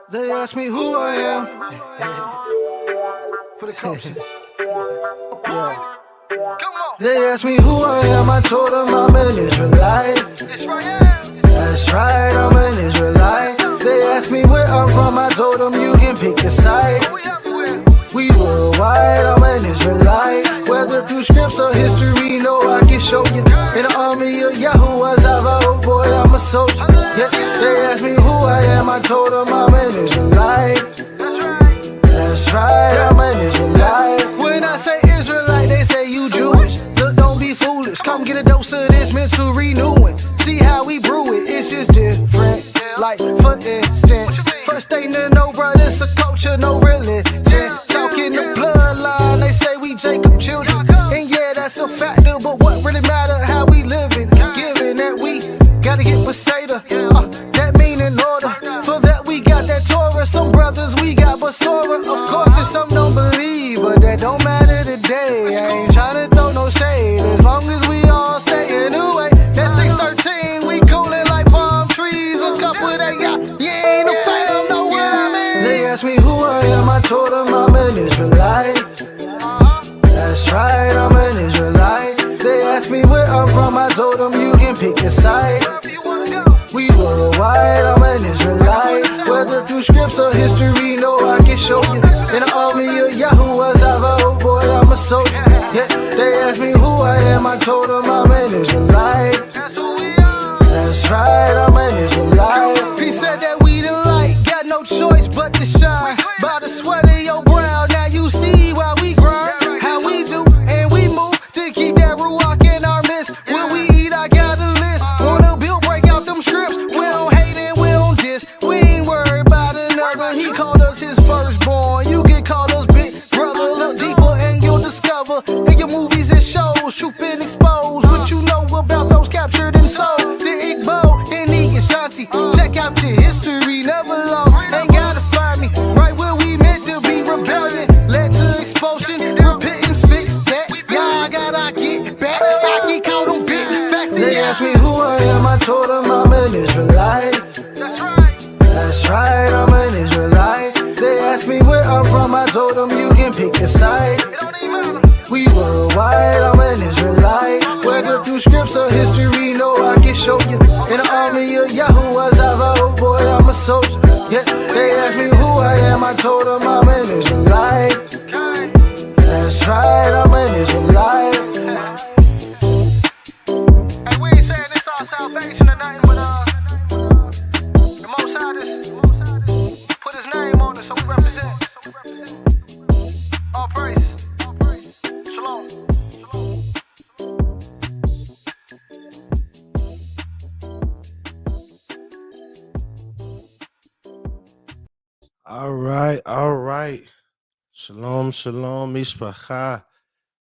They ask me who I am. Yeah. They ask me who I am. I told them I'm an Israelite. That's right, I'm an Israelite. They ask me where I'm from. I told them you can pick a side. We worldwide, I'm an Israelite. Whether through scripts or history, no, I can show you. In the army of Yahuwah, oh boy, I'm a soldier. Yeah, they ask me who I am, I told them I'm an Israelite. That's right, I'm an Israelite. When I say Israelite, they say you Jewish. Look, don't be foolish. Come get a dose of this mental renewing. See how we brew it, it's just different. Like, for instance, first thing to know, brother, it's a culture, no religion. Talking the bloodline, they say we Jacob children. And yeah, that's a factor, but what really matter, how we living? Given that we gotta get Beseda, that mean in order. For that we got that Torah, some brothers we got Basora. Of course, and some don't believe, but that don't matter today. I ain't tryna throw no shade, as long as we all stay in the way. That 613, we coolin' like palm trees. A couple of that, yeah, you ain't a fam, know what I mean? They ask me who I am, I told them I'm an Israelite. That's right, I'm an Israelite. They ask me where I'm from, I told them you can pick a side. We worldwide, I'm an Israelite. Whether through scripts or history, no, I can show you. In the army of Yahuwah, oh boy, I'm a soldier. Yeah, they ask me who I am, I told them I'm an Israelite. That's right, I'm an Israelite. He said that we the light, got no choice but to shine. By the sweat of your brow, now you see why we grind. How we do, and we move to keep that ruach in our midst. When we eat, I got a list. Wanna build, break out them scripts. We don't hate and we don't diss. We ain't worried about another. He called us his firstborn. You get called us big brother. Look deeper and you'll discover. In your movies and shows, truth been exposed. What you know about those captured and sold. The Igbo and the Ashanti. Check out your history, never lost. Ain't gotta find me. Right where we meant to be, rebellion led to expulsion. Repentance fixed that. Y'all gotta get back. I can call them big facts. They ask me who I am, I told them I'm an Israelite. That's right, I'm an Israelite. They ask me where I'm from, I told them you can pick a side. We worldwide, I'm an Israelite. Whether through scripts or history, no, I can show you. In the army of Yahuwah, oh boy, I'm a soldier. Yeah, they ask me who I am, I told them I'm an Israelite. That's right, I'm an Israelite. Hey, we ain't saying this our salvation or nothing, but the Most High just put his name on it, so we represent. All praise. Shalom. All right. Shalom, mishpacha.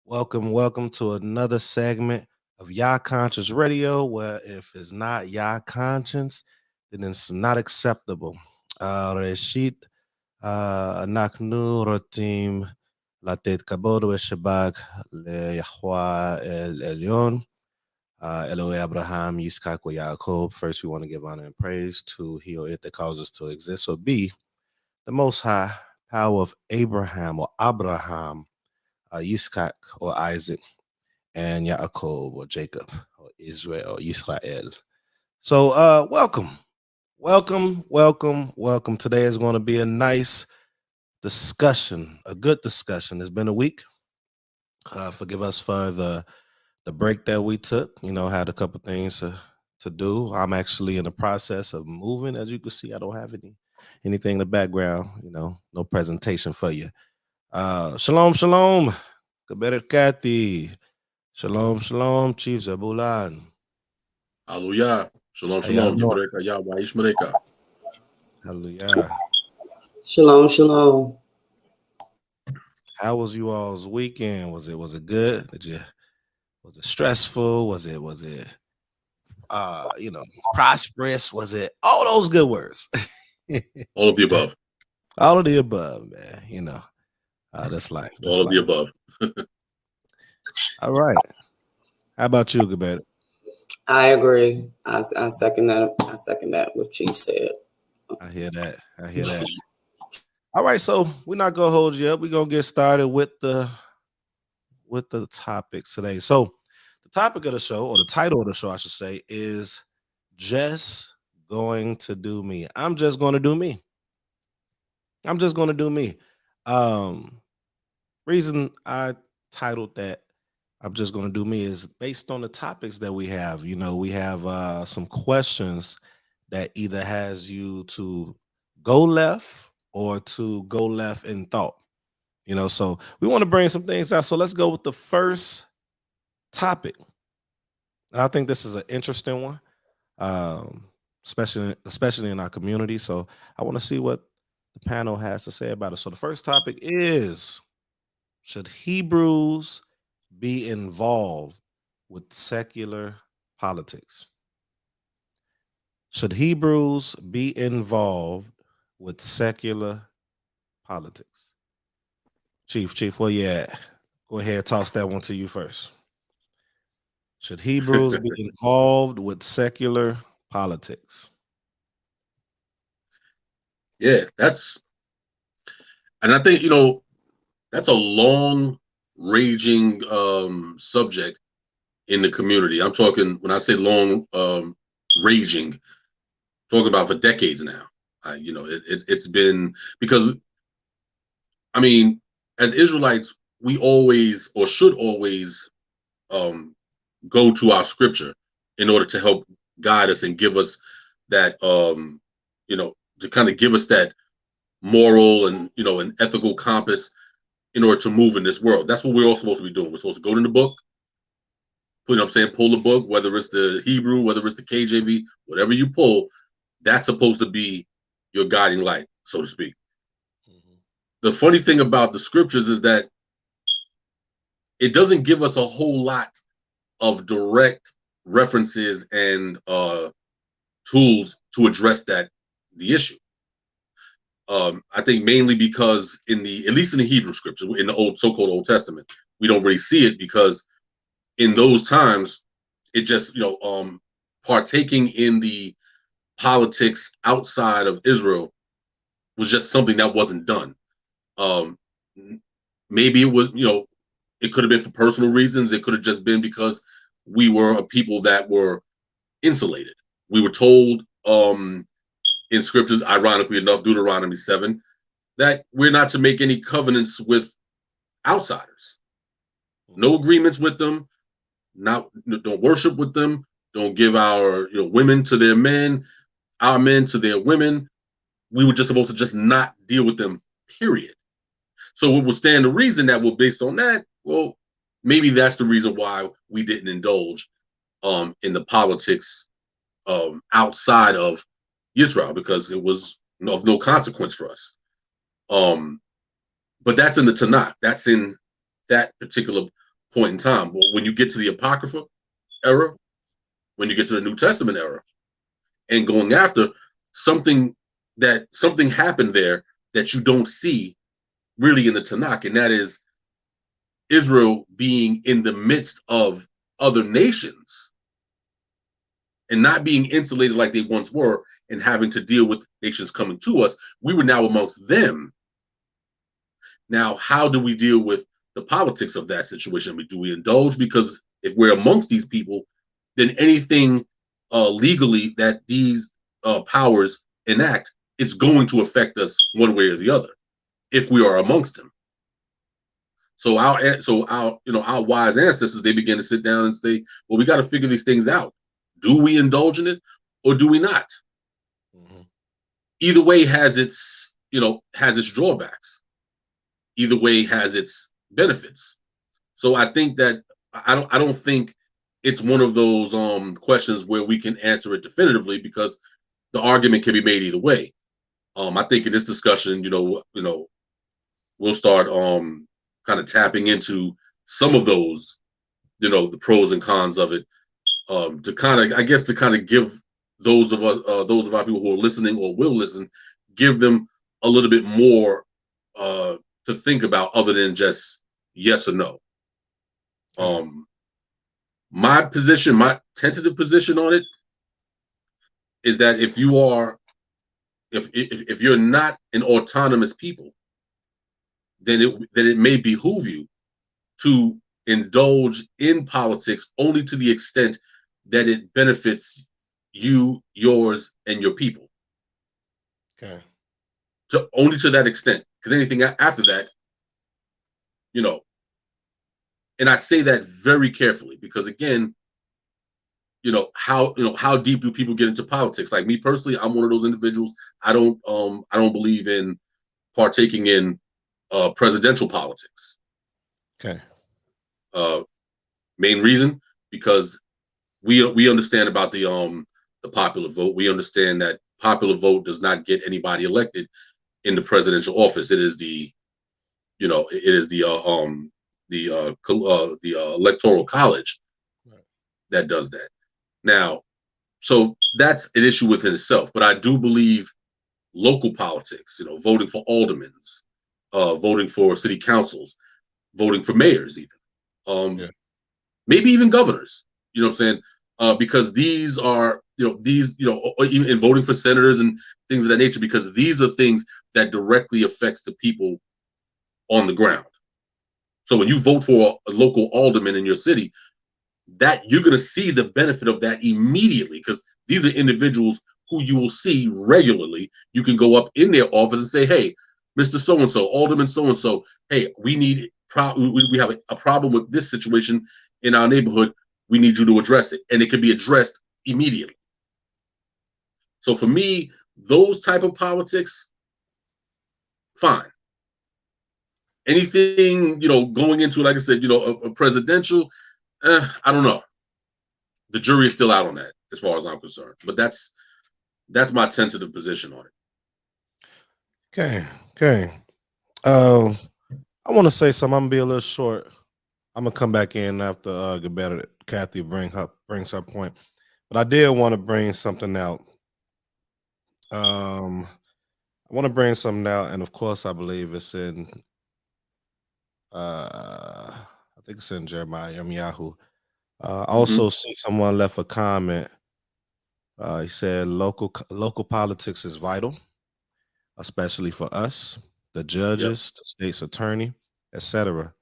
Welcome to another segment of YAH Conscience Radio, where if it's not YAH Conscience, then it's not acceptable. Reshit, אנחנו רוצים לתת כבוד ושבח ליהוה העליון, Eloi Abraham, Yitzchak, Yaakov. First, we want to give honor and praise to He or It that caused us to exist, or B, the Most High power of Abraham or Abraham, Yitzchak or Isaac, and Yaakov or Jacob or Israel or Israel. So welcome. Today is going to be a nice discussion, a good discussion. It's been a week. Forgive us for the break that we took. You know, had a couple things to do. I'm actually in the process of moving. As you can see, I don't have anything in the background, you know, no presentation for you. Shalom. Kaber Kathy. Shalom, Chief Zabulan. Hallelujah. Shalom. Yibreka Yahweh Ishmereka. Hallelujah. Shalom. How was you all's weekend? Was it good? Was it stressful? Was it prosperous? Was it all those good words? All of the above. All of the above, man. You know, that's life. All of the above. All right. How about you, Gabetta? I agree. I second that. I second that what Chief said. I hear that. All right, so we're not gonna hold you up. We're gonna get started with the topics today. So the topic of the show, or the title of the show, I should say, is Just Going to Do Me. I'm just gonna do me. I'm just gonna do me. Reason I titled that I'm just gonna do me is based on the topics that we have. You know, we have some questions that either has you to go left or to go left in thought. You know, so we want to bring some things out. So let's go with the first topic. And I think this is an interesting one, especially in our community. So I want to see what the panel has to say about it. So the first topic is, should Hebrews be involved with secular politics? Should Hebrews be involved with secular politics? Chief, where you at? Go ahead, toss that one to you first. Should Hebrews be involved with secular politics? Yeah, and I think, that's a long raging subject in the community. I'm talking, when I say long raging, talking about for decades now. It's been, because, I mean, as Israelites, we always, or should always, go to our scripture in order to help guide us and give us that, to kind of give us that moral and, an ethical compass in order to move in this world. That's what we're all supposed to be doing. We're supposed to go to the book, pull the book, whether it's the Hebrew, whether it's the KJV, whatever you pull, that's supposed to be your guiding light, so to speak. Mm-hmm. The funny thing about the scriptures is that it doesn't give us a whole lot of direct references and tools to address the issue. I think mainly because at least in the Hebrew scripture, in the so-called Old Testament, we don't really see it, because in those times, it just, partaking in the politics outside of Israel was just something that wasn't done. Maybe it was, it could have been for personal reasons. It could have just been because we were a people that were insulated. We were told in scriptures, ironically enough, Deuteronomy 7, that we're not to make any covenants with outsiders. No agreements with them. Don't worship with them. Don't give our women to their men, our men to their women. We were just supposed to just not deal with them, period. So it would stand to reason that, well, based on that, well, maybe that's the reason why we didn't indulge in the politics outside of Israel, because it was of no consequence for us. But that's in the Tanakh. That's in that particular point in time. Well, when you get to the Apocrypha era, when you get to the New Testament era, and going after something happened there that you don't see really in the Tanakh, and that is Israel being in the midst of other nations and not being insulated like they once were, and having to deal with nations coming to us. We were now amongst them. Now, how do we deal with the politics of that situation? I mean, do we indulge? Because if we're amongst these people, then anything legally that these powers enact, it's going to affect us one way or the other if we are amongst them. So our wise ancestors, they begin to sit down and say, well, we got to figure these things out. Do we indulge in it or do we not? Mm-hmm. Either way has its drawbacks. Either way has its benefits. So I think that I don't think it's one of those questions where we can answer it definitively, because the argument can be made either way. I think in this discussion, we'll start kind of tapping into some of those, the pros and cons of it, to kind of give those of our people who are listening or will listen, give them a little bit more to think about other than just yes or no. My position, my tentative position on it is that if you're not an autonomous people, then it may behoove you to indulge in politics only to the extent that it benefits you, yours, and your people. Okay. Only to that extent, because anything after that, and I say that very carefully, because again, how deep do people get into politics? Like me personally, I'm one of those individuals. I don't believe in partaking in presidential politics. Okay. Main reason, because we understand about the popular vote. We understand that popular vote does not get anybody elected in the presidential office. It is the electoral college that does that. Now, so that's an issue within itself. But I do believe local politics, voting for aldermans, voting for city councils, voting for mayors, even, maybe even governors. You know what I'm saying? Because these are, or even in voting for senators and things of that nature, because these are things that directly affects the people on the ground. So when you vote for a local alderman in your city, that you're going to see the benefit of that immediately, because these are individuals who you will see regularly. You can go up in their office and say, hey, Mr. So-and-so, Alderman so-and-so, hey, we have a problem with this situation in our neighborhood. We need you to address it. And it can be addressed immediately. So for me, those type of politics, fine. Anything, going into, like I said, a presidential, I don't know. The jury is still out on that, as far as I'm concerned. But that's my tentative position on it. Okay. I want to say something. I'm gonna be a little short. I'm gonna come back in after get better. Kathy brings her point, but I did want to bring something out. I want to bring something out, and of course, I believe it's in. I think it's in Jeremiah Yahoo. I also see someone left a comment. He said local politics is vital, especially for us, the judges, the state's attorney, etc.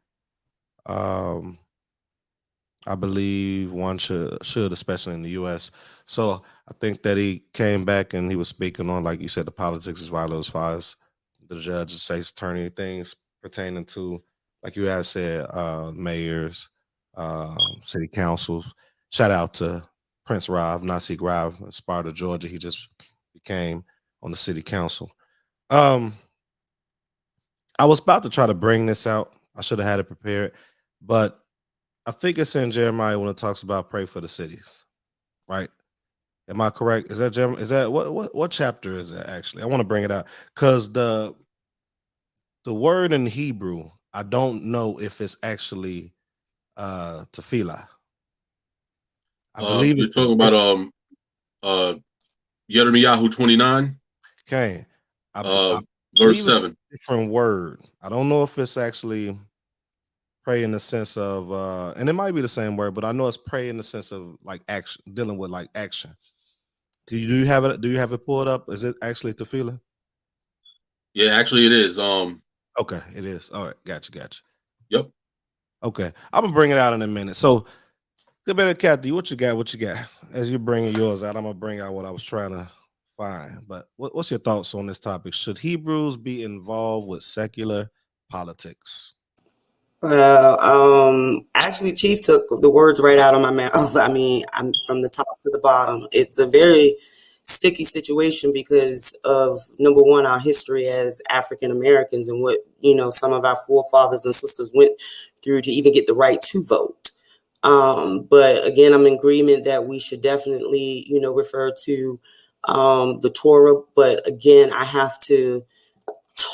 I believe one should, especially in the U.S. So I think that he came back and he was speaking on, like you said, the politics is vital as far as the judge, the state's attorney, things pertaining to, like you had said, mayors, city councils. Shout out to Prince Rav, Nasik Rav, in Sparta, Georgia. He just became on the city council. I was about to try to bring this out. I should have had it prepared, but I think it's in Jeremiah when it talks about pray for the cities, right? Am I correct? Is that Jeremiah? Is that what chapter is that actually? I want to bring it out because the word in Hebrew, I don't know if it's actually tefillah. I believe you're talking about Yirmiyahu 29. Okay. Verse 7. Different word. I don't know if it's actually pray in the sense of and it might be the same word, but I know it's pray in the sense of like action, dealing with like action. Do you have it pulled up? Is it actually tefillah? Yeah, actually it is. Okay, it is. All right, gotcha. Yep. Okay, I'm gonna bring it out in a minute. So, good better, Kathy. What you got? As you're bringing yours out, I'm gonna bring out what I was trying to find. But what's your thoughts on this topic? Should Hebrews be involved with secular politics? Well, actually, Chief took the words right out of my mouth. I mean, I'm from the top to the bottom. It's a very sticky situation because of, number one, our history as African Americans and what, some of our forefathers and sisters went through to even get the right to vote. But again, I'm in agreement that we should definitely, refer to the Torah. But again, I have to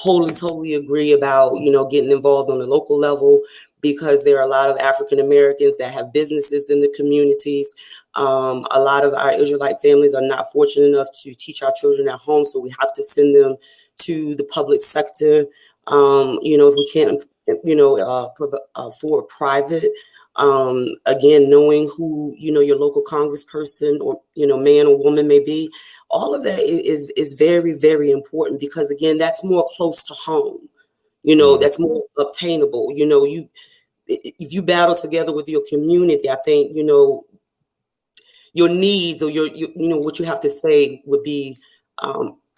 totally agree about, getting involved on the local level, because there are a lot of African Americans that have businesses in the communities. A lot of our Israelite families are not fortunate enough to teach our children at home, so we have to send them to the public sector. If we can't, afford private Again, knowing who, your local congressperson or, man or woman may be, all of that is very, very important, because again, that's more close to home. That's more obtainable. If you battle together with your community, I think, your needs or your what you have to say would be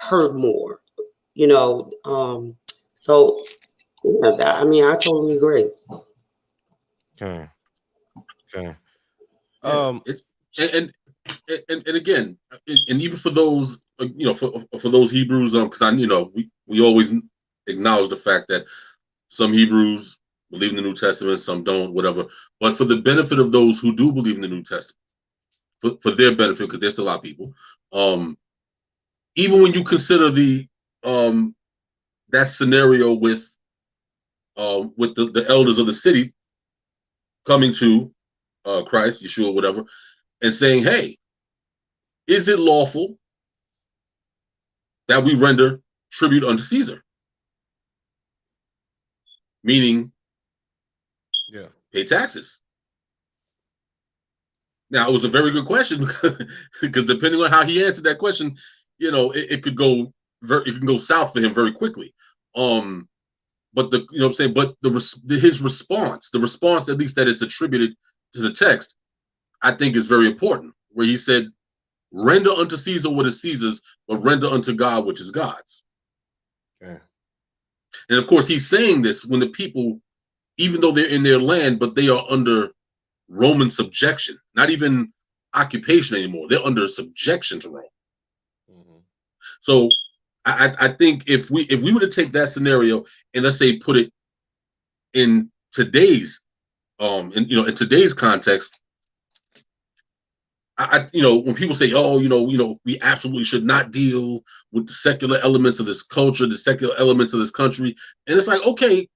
heard more, so yeah, I totally agree. Okay. It's and again, and even for those, for those Hebrews, because we always acknowledge the fact that some Hebrews believe in the New Testament, some don't, whatever. But for the benefit of those who do believe in the New Testament, for their benefit, because there's still a lot of people, even when you consider the that scenario with the elders of the city coming to Christ, Yeshua, whatever, and saying, hey, is it lawful that we render tribute unto Caesar? Meaning, pay taxes. Now, it was a very good question, because depending on how he answered that question, it could go south for him very quickly. But his response, the response at least that is attributed to the text, I think is very important, where he said, render unto Caesar what is Caesar's, but render unto God which is God's. Okay. And of course, he's saying this when the people, even though they're in their land, but they are under Roman subjection, not even occupation anymore. They're under subjection to Rome. Mm-hmm. So I think if we were to take that scenario and let's say put it in today's in today's context, when people say, oh, we absolutely should not deal with the secular elements of this culture, the secular elements of this country, and it's like, okay,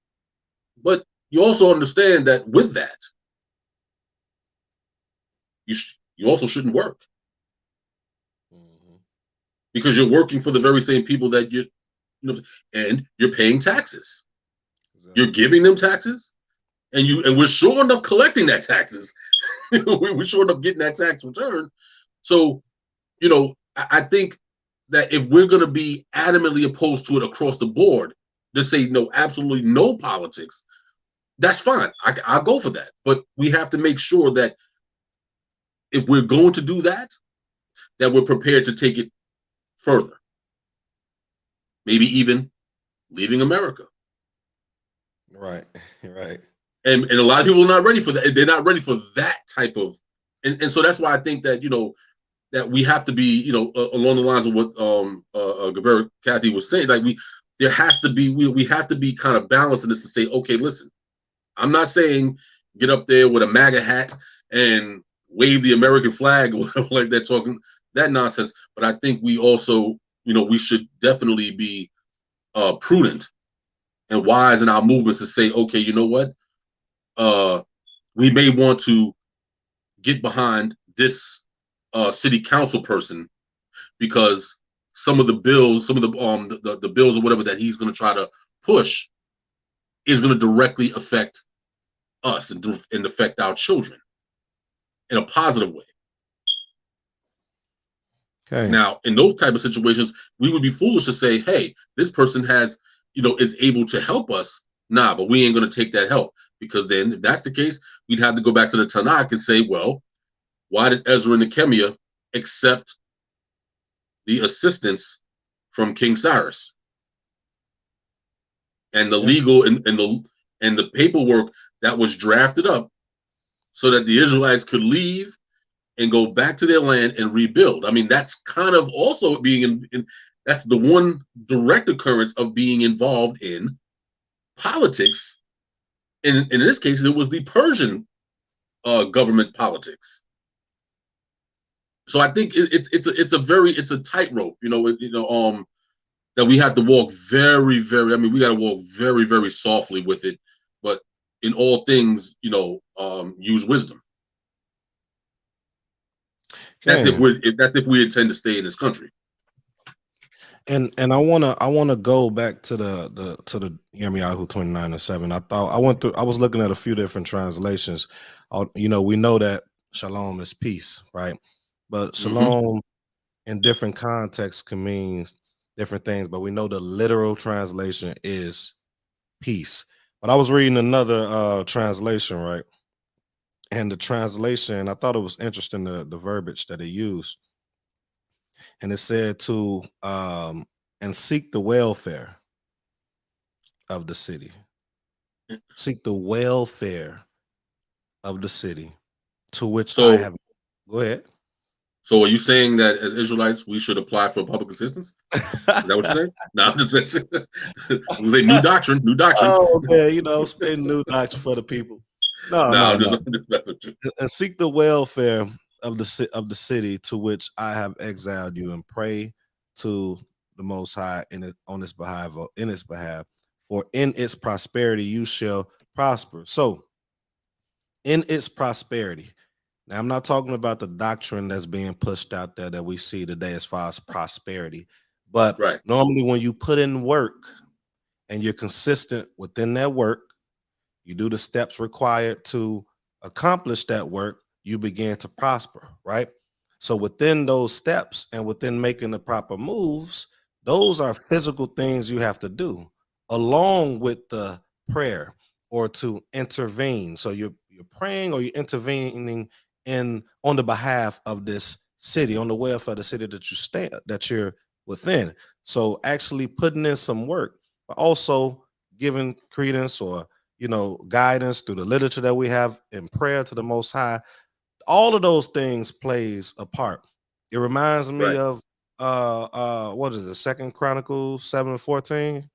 but you also understand that with that, you also shouldn't work, because you're working for the very same people that and you're paying taxes. Exactly. You're giving them taxes, and we're sure enough collecting that taxes. We're sure enough getting that tax return. So, I think that if we're going to be adamantly opposed to it across the board, to say no, absolutely no politics, that's fine. I'll go for that. But we have to make sure that if we're going to do that, that we're prepared to take it further. Maybe even leaving America. Right. And a lot of people are not ready for that. They're not ready for that type of, and so that's why I think that, that we have to be, along the lines of what Gabriel Kathy was saying, like we have to be kind of balanced in this to say, okay, listen, I'm not saying get up there with a MAGA hat and wave the American flag or whatever like that, talking that nonsense. But I think we also, we should definitely be prudent and wise in our movements to say, okay, you know what? We may want to get behind this city council person, because some of the bills, the bills or whatever that he's going to try to push is going to directly affect us and affect our children in a positive way. Okay. Now, in those type of situations, we would be foolish to say, hey, this person has, is able to help us. Nah, but we ain't going to take that help, because then if that's the case, we'd have to go back to the Tanakh and say, well, why did Ezra and Nehemiah accept the assistance from King Cyrus and the legal and the paperwork that was drafted up so that the Israelites could leave and go back to their land and rebuild? I mean, that's kind of also being that's the one direct occurrence of being involved in politics. And in this case, it was the Persian government politics. So I think it's a tightrope, that we have to walk very, very. I mean, we got to walk very, very softly with it, but in all things, use wisdom. That's if we intend to stay in this country. And I wanna go back to the Yirmiyahu 29:7. I was looking at a few different translations. We know that shalom is peace, right? But shalom in different contexts can mean different things, but we know the literal translation is peace. But I was reading another translation, right? And the translation, I thought it was interesting the verbiage that it used. And it said to and seek the welfare of the city. Seek the welfare of the city to which I So, have. Go ahead. so are you saying that as Israelites we should apply for public assistance? Is that what you're saying? No, I'm just saying. We say new doctrine. Oh man, spend new doctrine for the people. No. I'm just messing with you. And seek the welfare of the city to which I have exiled you, and pray to the Most High in its behalf, for in its prosperity you shall prosper. So, in its prosperity. Now, I'm not talking about the doctrine that's being pushed out there that we see today as far as prosperity, but Right. normally when you put in work and you're consistent within that work, you do the steps required to accomplish that work, you begin to prosper, right? So within those steps and within making the proper moves, those are physical things you have to do along with the prayer or to intervene. So you're praying or you're intervening on the behalf of this city, on the welfare of the city that you're within. So actually putting in some work, but also giving credence or guidance through the literature that we have in prayer to the Most High. All of those things plays a part. It reminds me of what is it, 2 Chronicles 7:14,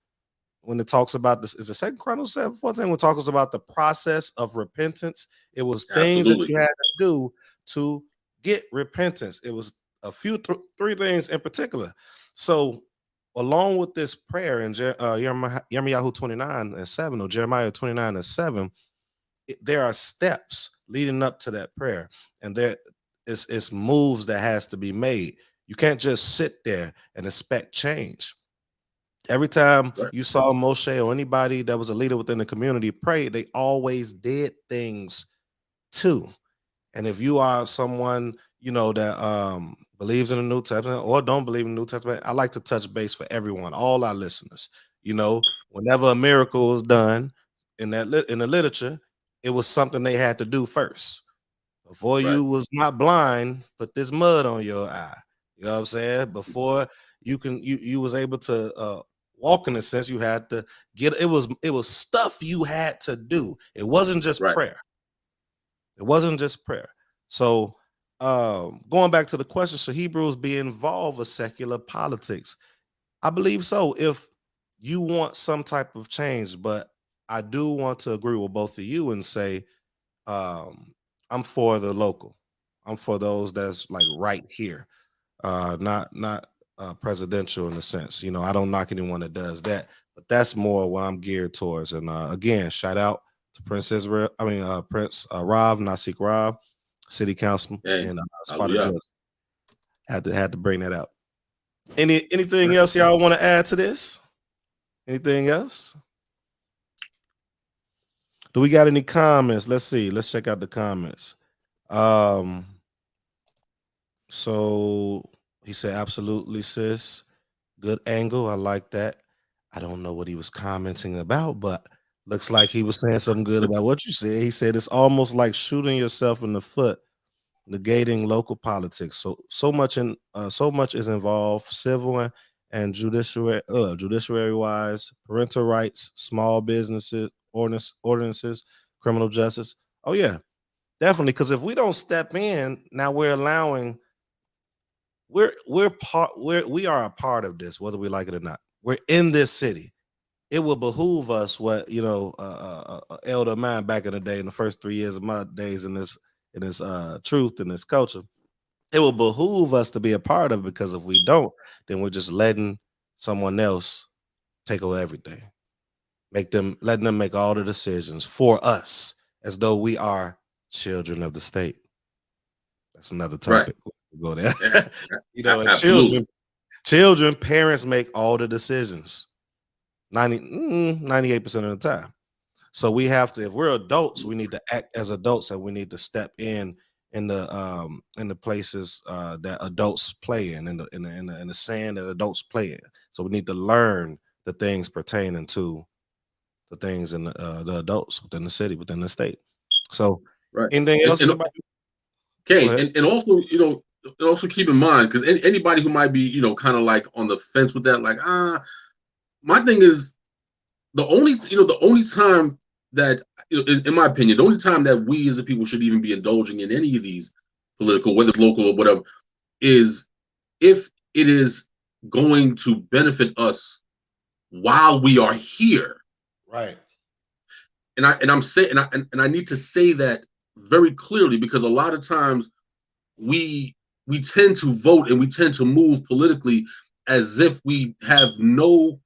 when it talks about this. Is it 2 Chronicles 7:14 when it talks about the process of repentance? It was things that you had to do to get repentance. It was a few three things in particular. So along with this prayer in Yirmiyahu 29:7 or Jeremiah 29:7, there are steps leading up to that prayer, and there is moves that has to be made. You can't just sit there and expect change. Every time you saw Moshe or anybody that was a leader within the community pray, they always did things too. And if you are someone that believes in the New Testament or don't believe in the New Testament, I like to touch base for everyone, all our listeners. Whenever a miracle was done in the literature, it was something they had to do first. Before you was not blind, put this mud on your eye. You know what I'm saying? Before you was able to walk, in a sense, you had to it was stuff you had to do. It wasn't just prayer. It wasn't just prayer. So going back to the question, should Hebrews be involved with secular politics? I believe so, if you want some type of change. But I do want to agree with both of you and say I'm for the local. I'm for those that's like right here, not presidential in a sense. I don't knock anyone that does that, but that's more what I'm geared towards. And again, shout out to Prince Rav Nasik Rav, City Council in Sparta, Georgia. Had to bring that out. Anything else y'all want to add to this? Anything else? Do we got any comments? Let's see. Let's check out the comments. So he said, absolutely, sis. Good angle. I like that. I don't know what he was commenting about, but looks like he was saying something good about what you said. He said it's almost like shooting yourself in the foot, negating local politics. So much is involved, civil and judiciary wise, parental rights, small businesses, ordinances, criminal justice. Oh yeah, definitely. Because if we don't step in, now we are a part of this, whether we like it or not. We're in this city. It will behoove us what elder of mine back in the day, in the first 3 years of my days in this truth and this culture. It will behoove us to be a part of it, because if we don't, then we're just letting someone else take over everything. Letting them make all the decisions for us, as though we are children of the state. That's another topic. We'll go there. And Children, parents make all the decisions 98% of the time. So we have to, if we're adults, we need to act as adults, and we need to step in the places that adults play in the sand that adults play in. So we need to learn the things pertaining to the things in the adults within the city, within the state. So right. anything else? Okay, and also, also keep in mind, because anybody who might be, kind of like on the fence with that, like, my thing is the only time that, in my opinion, the only time that we as a people should even be indulging in any of these political, whether it's local or whatever, is if it is going to benefit us while we are here. Right. And I'm saying, and I need to say that very clearly, because a lot of times we tend to vote and we tend to move politically as if we have no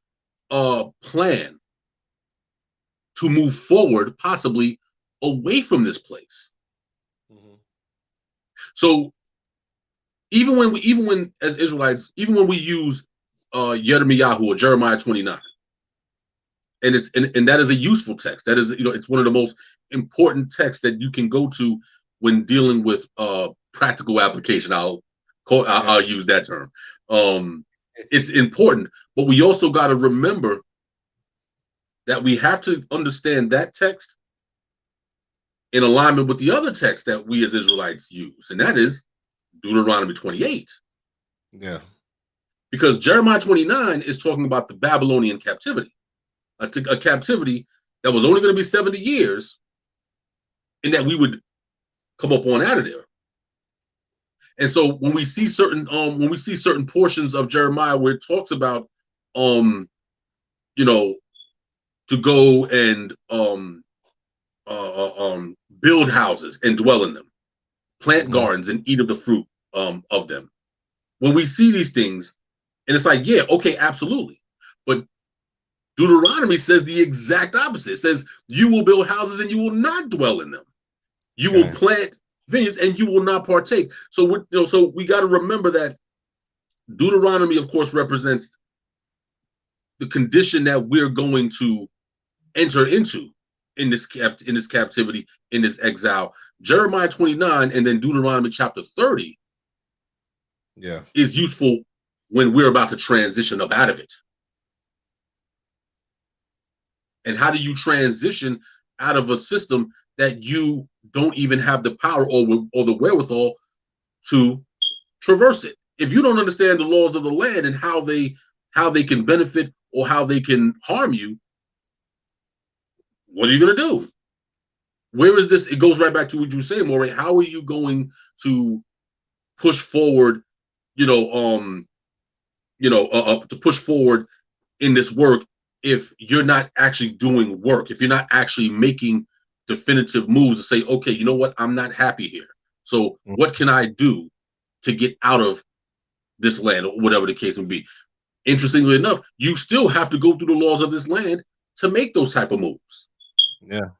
plan to move forward, possibly away from this place. Mm-hmm. So even when as Israelites, even when we use Yirmiyahu or Jeremiah 29, and that is a useful text. That is, it's one of the most important texts that you can go to when dealing with practical application. I'll use that term. It's important, but we also got to remember that we have to understand that text in alignment with the other text that we as Israelites use, and that is Deuteronomy 28. Yeah. Because Jeremiah 29 is talking about the Babylonian captivity, a captivity that was only going to be 70 years, and that we would come up on out of there. And so when we see certain portions of Jeremiah where it talks about to go and build houses and dwell in them, plant gardens and eat of the fruit of them. When we see these things, and it's like, yeah, okay, absolutely. But Deuteronomy says the exact opposite. It says you will build houses and you will not dwell in them. You will plant vineyards and you will not partake. So we got to remember that Deuteronomy, of course, represents the condition that we're going to enter into in this captivity, in this exile. Jeremiah 29 and then Deuteronomy chapter 30 is useful when we're about to transition up out of it. And how do you transition out of a system that you don't even have the power or the wherewithal to traverse it? If you don't understand the laws of the land and how they can benefit or how they can harm you, what are you going to do? Where is this? It goes right back to what you were saying, Moray. How are you going to push forward, to push forward in this work if you're not actually doing work, if you're not actually making definitive moves to say, okay, you know what? I'm not happy here. So what can I do to get out of this land, or whatever the case may be? Interestingly enough, you still have to go through the laws of this land to make those type of moves. Yeah.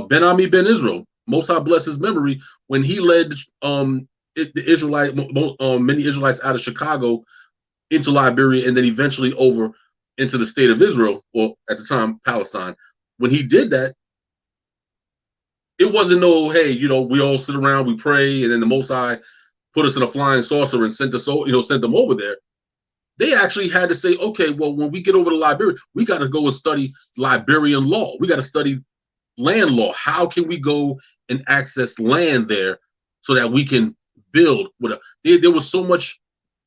Ben Ami Ben Israel, Most High bless his memory, when he led many Israelites out of Chicago into Liberia and then eventually over into the state of Israel, or at the time Palestine. When he did that, it wasn't no, hey, we all sit around, we pray, and then the Most High put us in a flying saucer and sent them over there. They actually had to say, okay, well, when we get over to Liberia, we got to go and study Liberian law. We got to study land law. How can we go and access land there so that we can build? There was so much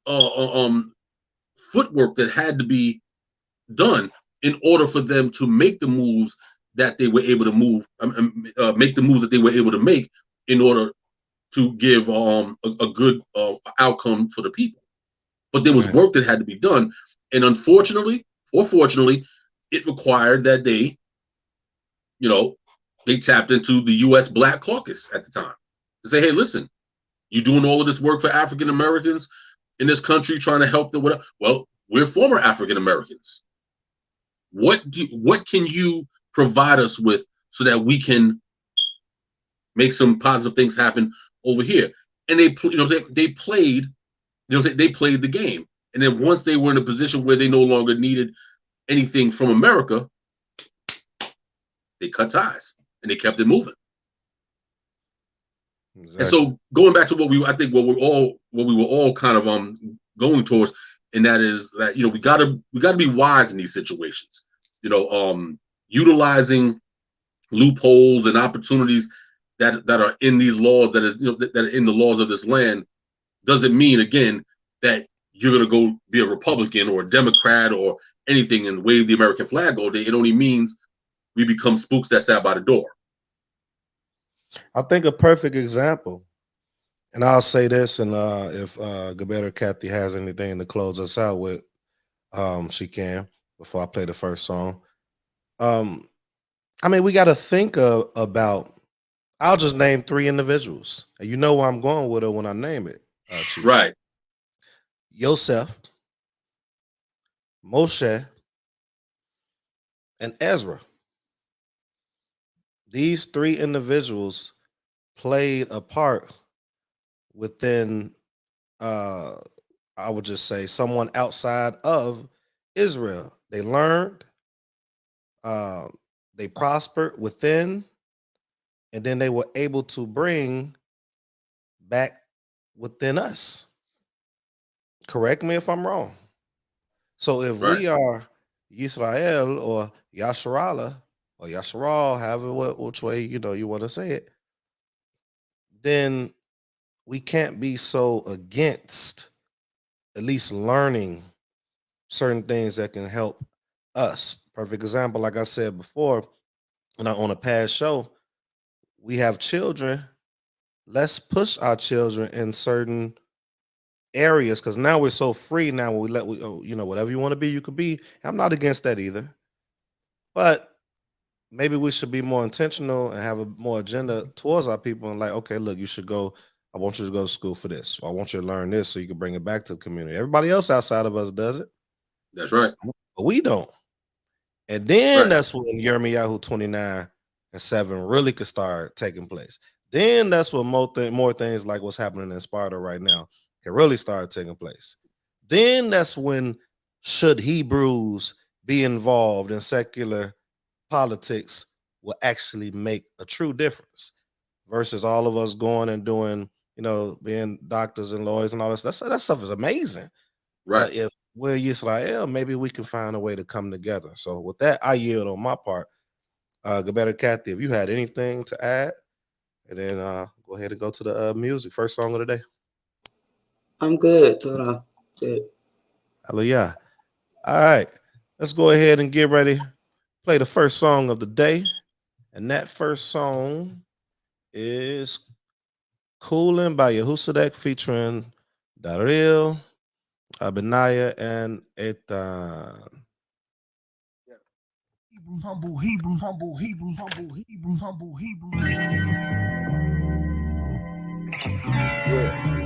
footwork that had to be done in order for them to make the moves that they were able to make the moves that they were able to make in order to give a good outcome for the people. But there was work that had to be done, and unfortunately or fortunately, it required that they tapped into the U.S. Black Caucus at the time to say, hey, listen, you're doing all of this work for African Americans in this country, trying to help them. Well, we're former African Americans. What can you provide us with so that we can make some positive things happen over here? And they played the game. And then once they were in a position where they no longer needed anything from America, they cut ties and they kept it moving. Exactly. And so going back to what we were all kind of going towards, and that is that, you know, we gotta be wise in these situations. You know, utilizing loopholes and opportunities that are in these laws, that are in the laws of this land, doesn't mean, again, that you're gonna go be a Republican or a Democrat or anything and wave the American flag all day. It only means we become spooks that sat by the door. I think a perfect example, and I'll say this, and if Gilbert or Kathy has anything to close us out with, she can, before I play the first song. I mean, we got to think about, I'll just name 3 individuals, and you know where I'm going with it when I name it. Chief. Right. Yosef, Moshe, and Ezra. These 3 individuals played a part within, I would just say, someone outside of Israel. They learned, they prospered within, and then they were able to bring back within us. Correct me if I'm wrong. So if we are Yisrael or Yasharala or Yasharal, however which way you want to say it, then we can't be so against at least learning certain things that can help us. Perfect example, like I said before, on a past show, we have children. Let's push our children in certain areas, because now we're so free. Now whatever you want to be, you could be. I'm not against that either, but maybe we should be more intentional and have a more agenda towards our people, and like, okay, look, you should go. I want you to go to school for this. Or I want you to learn this so you can bring it back to the community. Everybody else outside of us does it. That's right. But we don't. And then that's when Yirmiyahu 29:7 really could start taking place. Then that's when more things like what's happening in Sparta right now can really start taking place. Then that's when should Hebrews be involved in secular politics will actually make a true difference, versus all of us going and doing, being doctors and lawyers and all this. That stuff is amazing. Right. But if we're Yisrael, maybe we can find a way to come together. So with that, I yield on my part. Gilbert, Kathy, if you had anything to add, and then go ahead and go to the music. First song of the day. I'm good. Good. Hallelujah. All right. Let's go ahead and get ready. Play the first song of the day. And that first song is Coolin' by Yehusadek featuring Daril, Benaya, and Ethan. Hebrews, humble, Hebrews, humble, Hebrews, humble, Hebrews, humble, Hebrews. Yeah.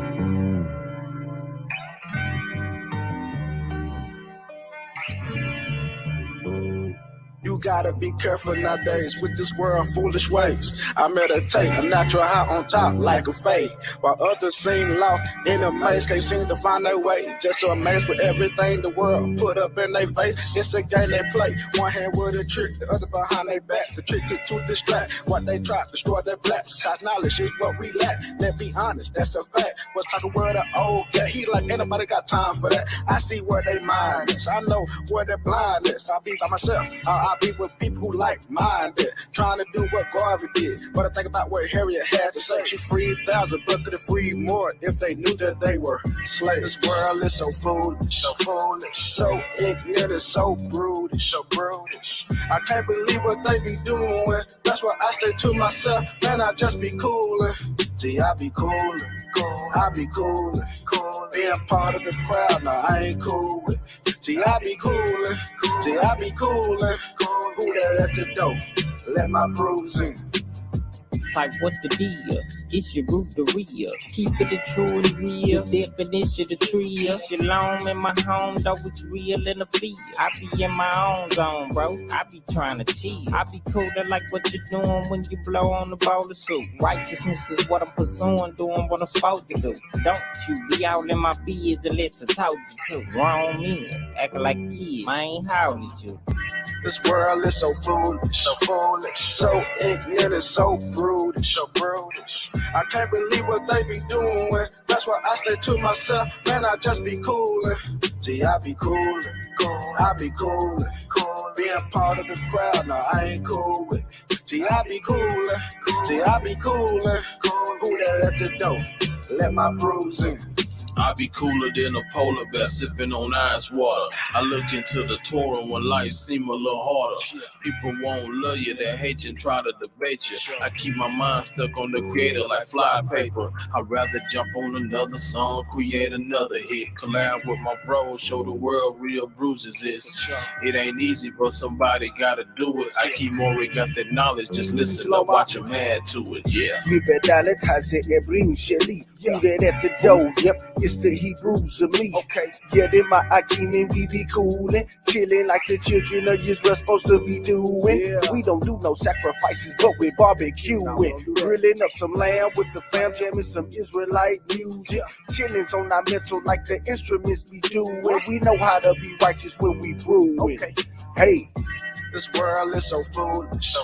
You gotta be careful nowadays with this world foolish ways. I meditate a natural high on top like a fade, while others seem lost in a maze, can't seem to find their way. Just so amazed with everything the world put up in their face. It's a game they play, one hand with a trick, the other behind their back. The trick is to distract what they try, destroy their blacks. Cause knowledge is what we lack. Let's be honest, that's a fact. What's talking word of old cat? He like, ain't nobody got time for that. I see where they mind is, I know where their blind is. I'll be by myself, I'll be with people who like-minded, trying to do what Garvey did. But I think about what Harriet had to say. She freed thousands, but could have freed more if they knew that they were slaves. This world is so foolish, so ignorant, and so brutish, I can't believe what they be doing. That's why I stay to myself, man. I just be coolin'. See, I be coolin', I be coolin', being part of the crowd. Now I ain't cool with. See, I be coolin', see, I be coolin'. Who that at the door? Let my bruise in. It's like, what the deal? It's your root to real. Keep it a true and real. Definition of trio. Shalom in my home, though it's real in the field. I be in my own zone, bro. I be trying to cheat. I be cooler like what you doing when you blow on the bowl of soup. Righteousness is what I'm pursuing, doing what I'm supposed to do. Don't you be out in my beers unless I told you to. Grown men, acting like kids. Man, how old is you? This world is so foolish, so ignorant and so brutish, I can't believe what they be doing. That's why I stay to myself, man, I just be coolin'. See, I be coolin', being part of the crowd, no, I ain't cool with it. See, I be coolin', who that at the door, let my bruise in. I be cooler than a polar bear sipping on ice water. I look into the Torah when life seem a little harder. People won't love you, they hate you and try to debate you. I keep my mind stuck on the creator like fly paper. I'd rather jump on another song, create another hit. Collab with my bros, show the world real bruises is. It ain't easy, but somebody gotta do it. I keep more got that knowledge, just listen up, watch a man to it, yeah. Read at the door, yep, it's the Hebrews of me. Okay, yeah, then my Akeem and we be coolin', chillin' like the children of Israel supposed to be doing. Yeah. We don't do no sacrifices, but we barbecuing, grilling up some lamb with the fam, jamming some Israelite music. Chillin's on our mental like the instruments we doing. We know how to be righteous when we brewing. Okay, hey. This world is so foolish,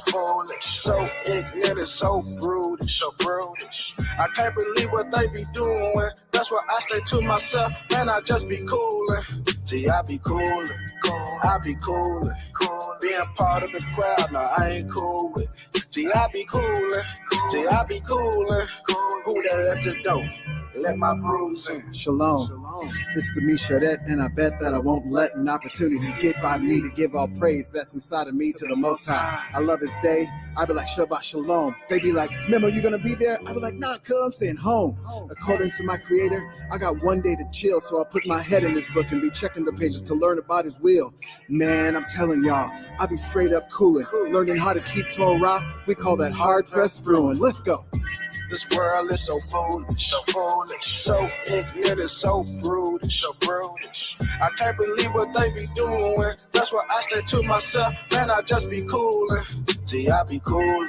so ignorant and so brutish, I can't believe what they be doing. That's why I stay to myself, man, I just be coolin'. See, I be coolin', being part of the crowd, no, I ain't cool with it. See, I be coolin', who that at the door, let my bruise in. Shalom. It's the Misharet, and I bet that I won't let an opportunity get by me to give all praise that's inside of me to the Most High. I love His day. I be like, Shabbat Shalom. They be like, Memo, you gonna be there? I be like, nah, cuz I'm staying home. According to my Creator, I got one day to chill, so I'll put my head in this book and be checking the pages to learn about His will. Man, I'm telling y'all, I be straight up coolin', learning how to keep Torah. We call that hard-pressed brewing. Let's go. This world is so foolish, so ignorant and so brutish, I can't believe what they be doing. That's why I stay to myself, man, I just be coolin'. See, I be coolin',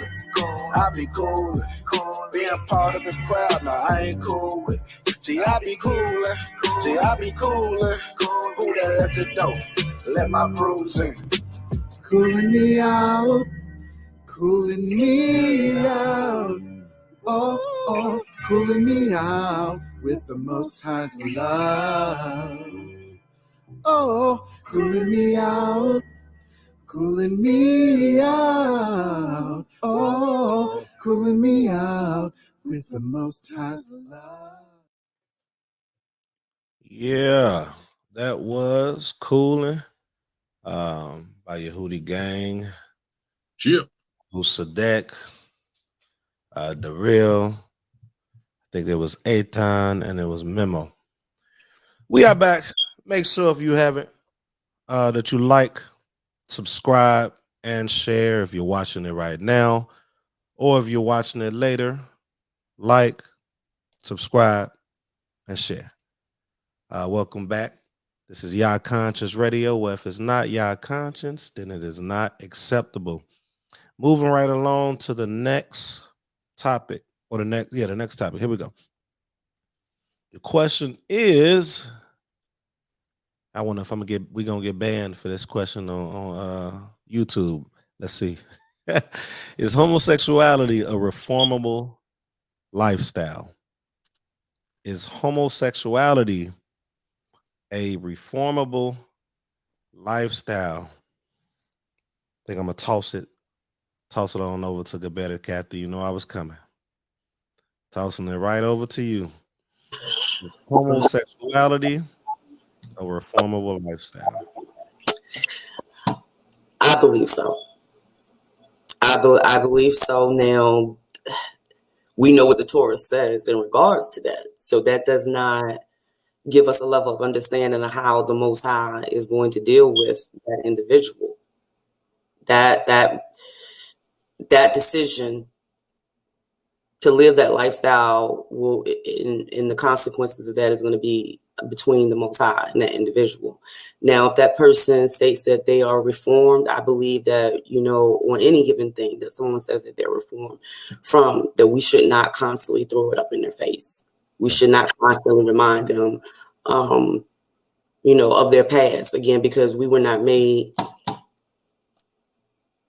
being part of the crowd, no, I ain't cool with it. See, I be coolin', who that at the door, let my bruise in. Cooling me out, oh, cooling me out with the Most High's love. Oh, cooling me out, oh, cooling me out with the Most High's love. Yeah, that was Coolin' by Yehudi Gang. Yeah. Sadek, The Real. I think there was Aton and it was Memo. We are back. Make sure if you haven't that you like, subscribe, and share if you're watching it right now, or if you're watching it later. Like, subscribe, and share. Welcome back. This is YAH Conscience Radio. Well, if it's not YAH Conscience, then it is not acceptable. Moving right along to the next topic, or the next topic. Here we go. The question is, I wonder if we're gonna get banned for this question on YouTube. Let's see. Is homosexuality a reformable lifestyle? Is homosexuality a reformable lifestyle? I think I'm gonna toss it on over to Gabetta. Kathy, you know I was coming. Tossing it right over to you. Is homosexuality a reformable lifestyle? I believe so. I believe so. Now, we know what the Torah says in regards to that. So that does not give us a level of understanding of how the Most High is going to deal with that individual. That decision to live that lifestyle will, in the consequences of that is going to be between the Most High and that individual. Now, if that person states that they are reformed, I believe that, you know, on any given thing that someone says that they're reformed from, that we should not constantly throw it up in their face. We should not constantly remind them, you know, of their past, again, because we were not made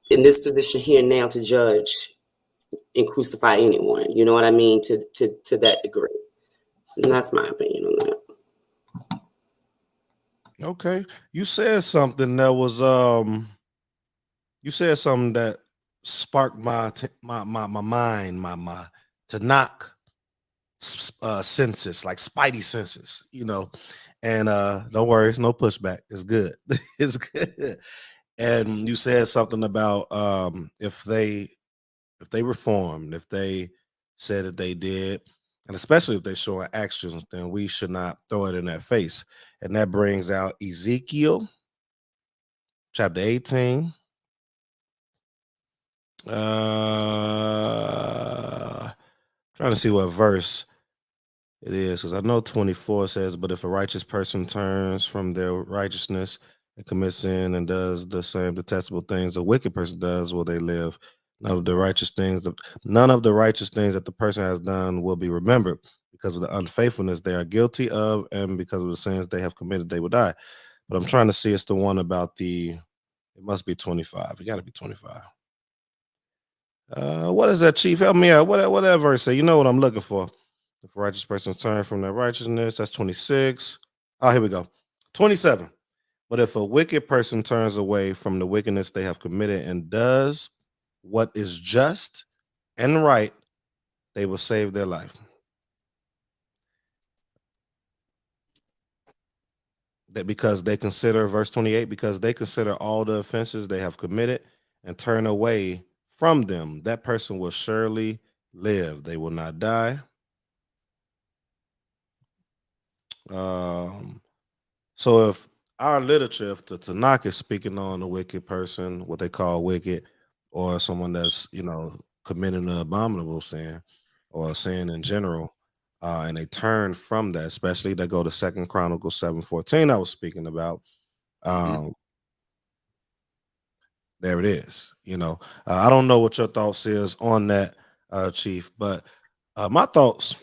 in this position here now to judge and crucify anyone. You know what I mean? To that degree. And that's my opinion on that. Okay. You said something that was you said something that sparked my mind, my to knock senses, like spidey senses, you know. And don't worry, it's no pushback. It's good. It's good. And you said something about if they reformed, if they said that they did, and especially if they're showing actions, then we should not throw it in their face. And that brings out Ezekiel chapter 18. Trying to see what verse it is, because I know 24 says, but if a righteous person turns from their righteousness and commits sin and does the same detestable things a wicked person does, will they live? None of the righteous things that the person has done will be remembered, because of the unfaithfulness they are guilty of, and because of the sins they have committed, they will die. But I'm trying to see, it's the one about it must be 25. It got to be 25. What is that, Chief? Help me out. What that verse say? You know what I'm looking for. If a righteous person turn from their righteousness, that's 26. Oh, here we go. 27. But if a wicked person turns away from the wickedness they have committed and does what is just and right, they will save their life. That because they consider, verse 28, because they consider all the offenses they have committed and turn away from them, that person will surely live. They will not die. So if our literature, if the Tanakh is speaking on a wicked person, what they call wicked, or someone that's, you know, committing an abominable sin or a sin in general, and they turn from that, especially they go to 2 Chronicles 7:14 I was speaking about, there it is. You know, I don't know what your thoughts is on that, Chief, but my thoughts,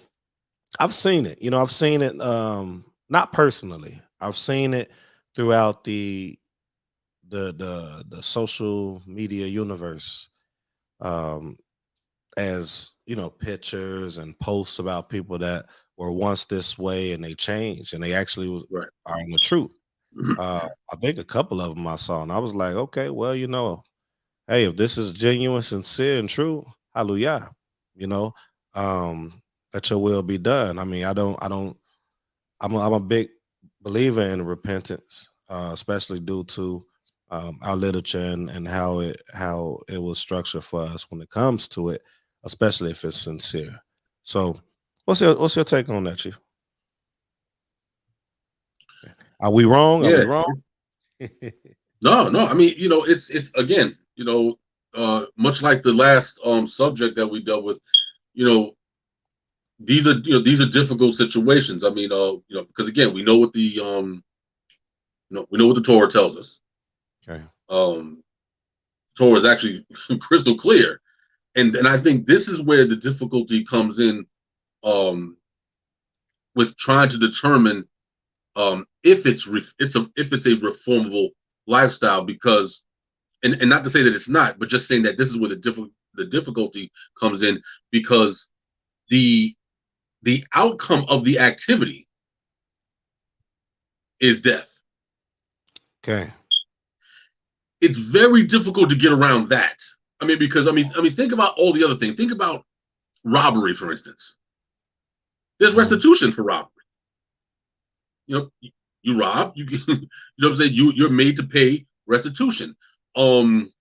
I've seen it. You know, I've seen it, not personally. I've seen it throughout the social media universe, as you know, pictures and posts about people that were once this way and they changed and they actually are in the truth. I think a couple of them I saw, and I was like, okay, well, you know, hey, if this is genuine, sincere, and true, hallelujah, you know, let your will be done. I mean, I'm a big believer in repentance, especially due to our literature and how it was structured for us when it comes to it, especially if it's sincere. So, what's your take on that, Chief? Are we wrong? Are we wrong? No. I mean, you know, it's again, you know, much like the last subject that we dealt with, you know, these are difficult situations. I mean, you know, because again, we know what the we know what the Torah tells us. Okay. Torah is actually crystal clear, and I think this is where the difficulty comes in, with trying to determine if it's a reformable lifestyle, because and not to say that it's not, but just saying that this is where the difficulty comes in, because the outcome of the activity is death. Okay. It's very difficult to get around that. I mean, because I mean, think about all the other things. Think about robbery, for instance. There's restitution for robbery. You know, you rob, you know what I'm saying? You're made to pay restitution. Even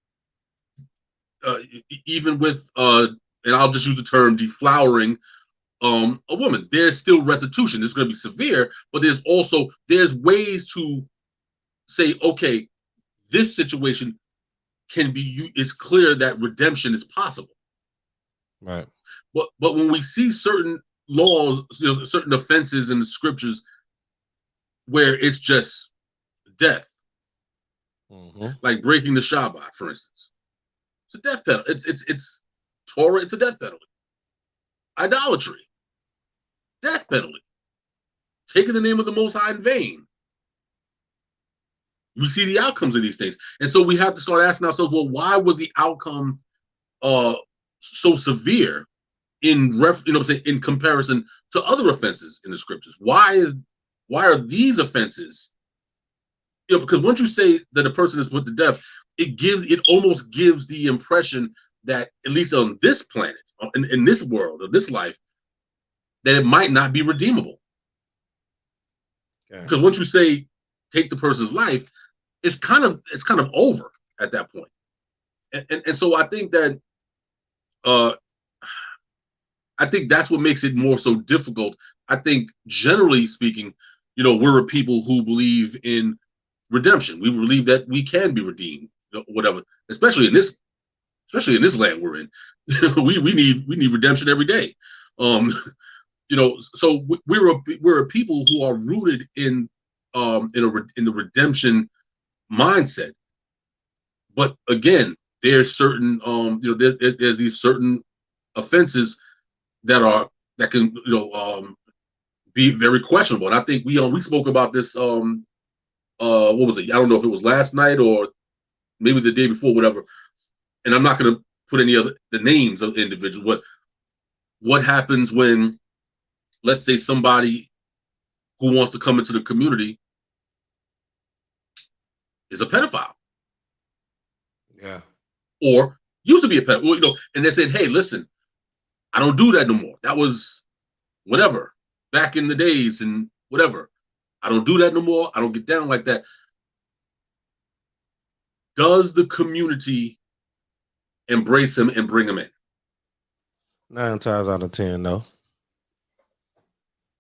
with and I'll just use the term deflowering a woman, there's still restitution. It's going to be severe, but there's ways to say, okay, this situation can be, it's clear that redemption is possible. Right. But when we see certain laws, certain offenses in the scriptures where it's just death, like breaking the Shabbat, for instance, it's a death penalty. It's Torah. It's a death penalty. Idolatry, death penalty. Taking the name of the Most High in vain. We see the outcomes of these things, and so we have to start asking ourselves, well, why was the outcome so severe in in comparison to other offenses in the scriptures? Why are these offenses? Because once you say that a person is put to death, it almost gives the impression that, at least on this planet, in this world, or this life, that it might not be redeemable. Okay. Because once you say take the person's life, it's kind of over at that point. And so I think that that's what makes it more so difficult. I think, generally speaking, we're a people who believe in redemption. We believe that we can be redeemed, whatever. Especially in this land we're in, we need redemption every day. So we're a people who are rooted in the redemption mindset. But again, there's certain there's these certain offenses that can be very questionable. And I think we spoke about this what was it? I don't know if it was last night or maybe the day before, whatever. And I'm not going to put the names of the individuals, but what happens when, let's say, somebody who wants to come into the community is a pedophile. Yeah. Or used to be a pedophile, and they said, hey, listen, I don't do that no more. That was whatever, back in the days and whatever. I don't do that no more. I don't get down like that. Does the community embrace him and bring him in? 9 times out of 10, no.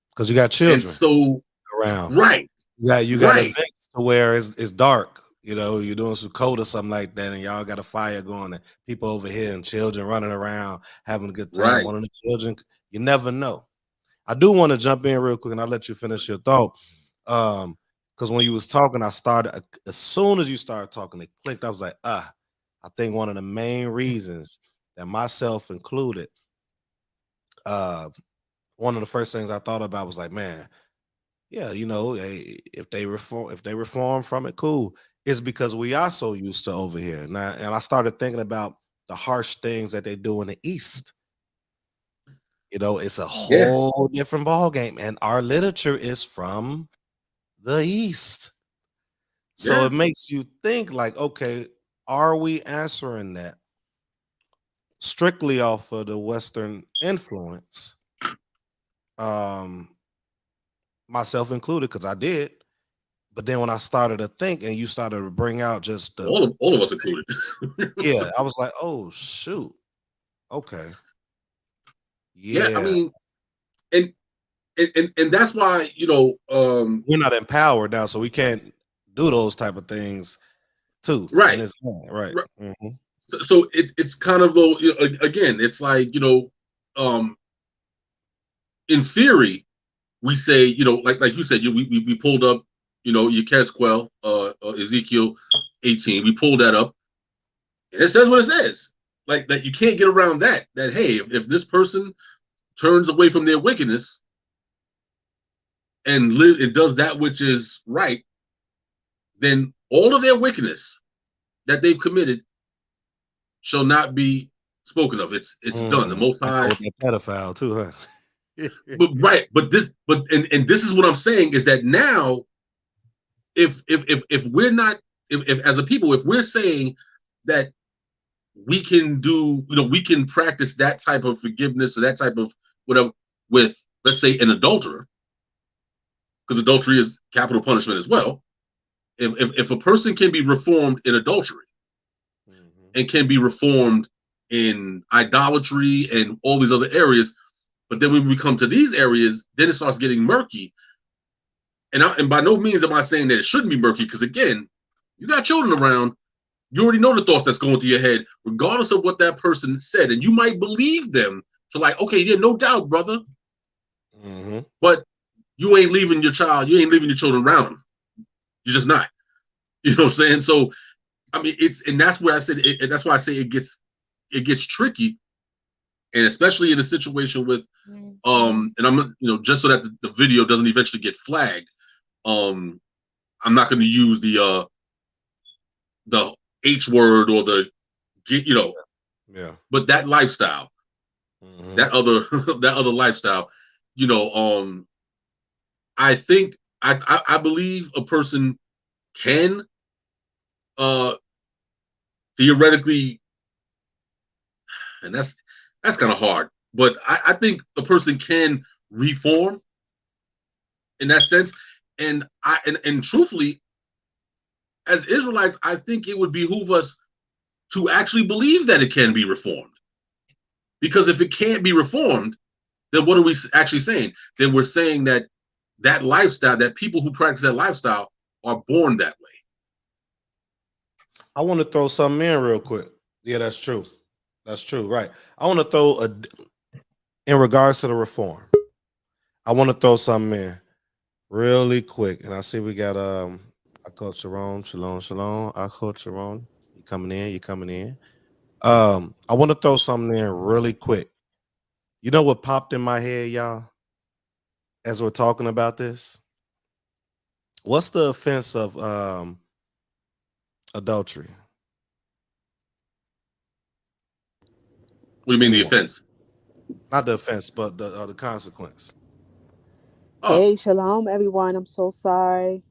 Because you got children around. Right. You got events where it's dark. You're doing some code or something like that, and y'all got a fire going, and people over here and children running around having a good time. Right. One of the children, you never know. I do want to jump in real quick, and I'll let you finish your thought. Because when you was talking, I started, as soon as you started talking, it clicked. I was like, I think one of the main reasons that, myself included, one of the first things I thought about was like, man, yeah, if they reform from it, cool. It's because we are so used to over here now, and I started thinking about the harsh things that they do in the East. It's a whole different ball game, and our literature is from the East, so it makes you think like, okay, are we answering that strictly off of the Western influence? Myself included, because I did. But then when I started to think, and you started to bring out just all of us included, yeah, I was like, oh shoot, okay, yeah. I mean, and that's why we're not empowered now, so we can't do those type of things too. Right, right. Mm-hmm. So it's kind of again, it's like in theory, we say like you said, we pulled up. Yechezkel, Ezekiel 18. We pulled that up, and it says what it says. Like that, you can't get around that. That hey, if this person turns away from their wickedness and does that which is right, then all of their wickedness that they've committed shall not be spoken of. It's done. The Most High. Pedophile too, huh? but this is what I'm saying is that now. If we're not, if as a people, if we're saying that we can do, we can practice that type of forgiveness or that type of whatever with, let's say, an adulterer, because adultery is capital punishment as well. If a person can be reformed in adultery and can be reformed in idolatry and all these other areas, but then when we come to these areas, then it starts getting murky. And by no means am I saying that it shouldn't be murky, because again, you got children around, you already know the thoughts that's going through your head, regardless of what that person said, and you might believe them to like, okay, yeah, no doubt, brother. Mm-hmm. But you ain't leaving your child, you ain't leaving your children around them. You're just not. You know what I'm saying? So, I mean, and that's where I said, and that's why I say it gets tricky, and especially in a situation with, and I'm, just so that the video doesn't eventually get flagged, I'm not going to use the H word or the yeah. But that lifestyle, that other lifestyle, I think I believe a person can theoretically, and that's kind of hard, but I think a person can reform in that sense, and truthfully, as Israelites, I think it would behoove us to actually believe that it can be reformed, because if it can't be reformed, then what are we actually saying? Then we're saying that lifestyle, that people who practice that lifestyle are born that way. I want to throw something in real quick. Yeah, that's true. That's true. Right. I want to throw in regards to the reform, I want to throw something in really quick. And I see we got our coach Sharon. Shalom. Our coach Sharon. You coming in. I want to throw something in really quick. You know what popped in my head, y'all, as we're talking about this? What's the offense of adultery? What do you mean the offense? Not the offense, but the consequence. Oh. Hey, shalom, everyone. I'm so sorry.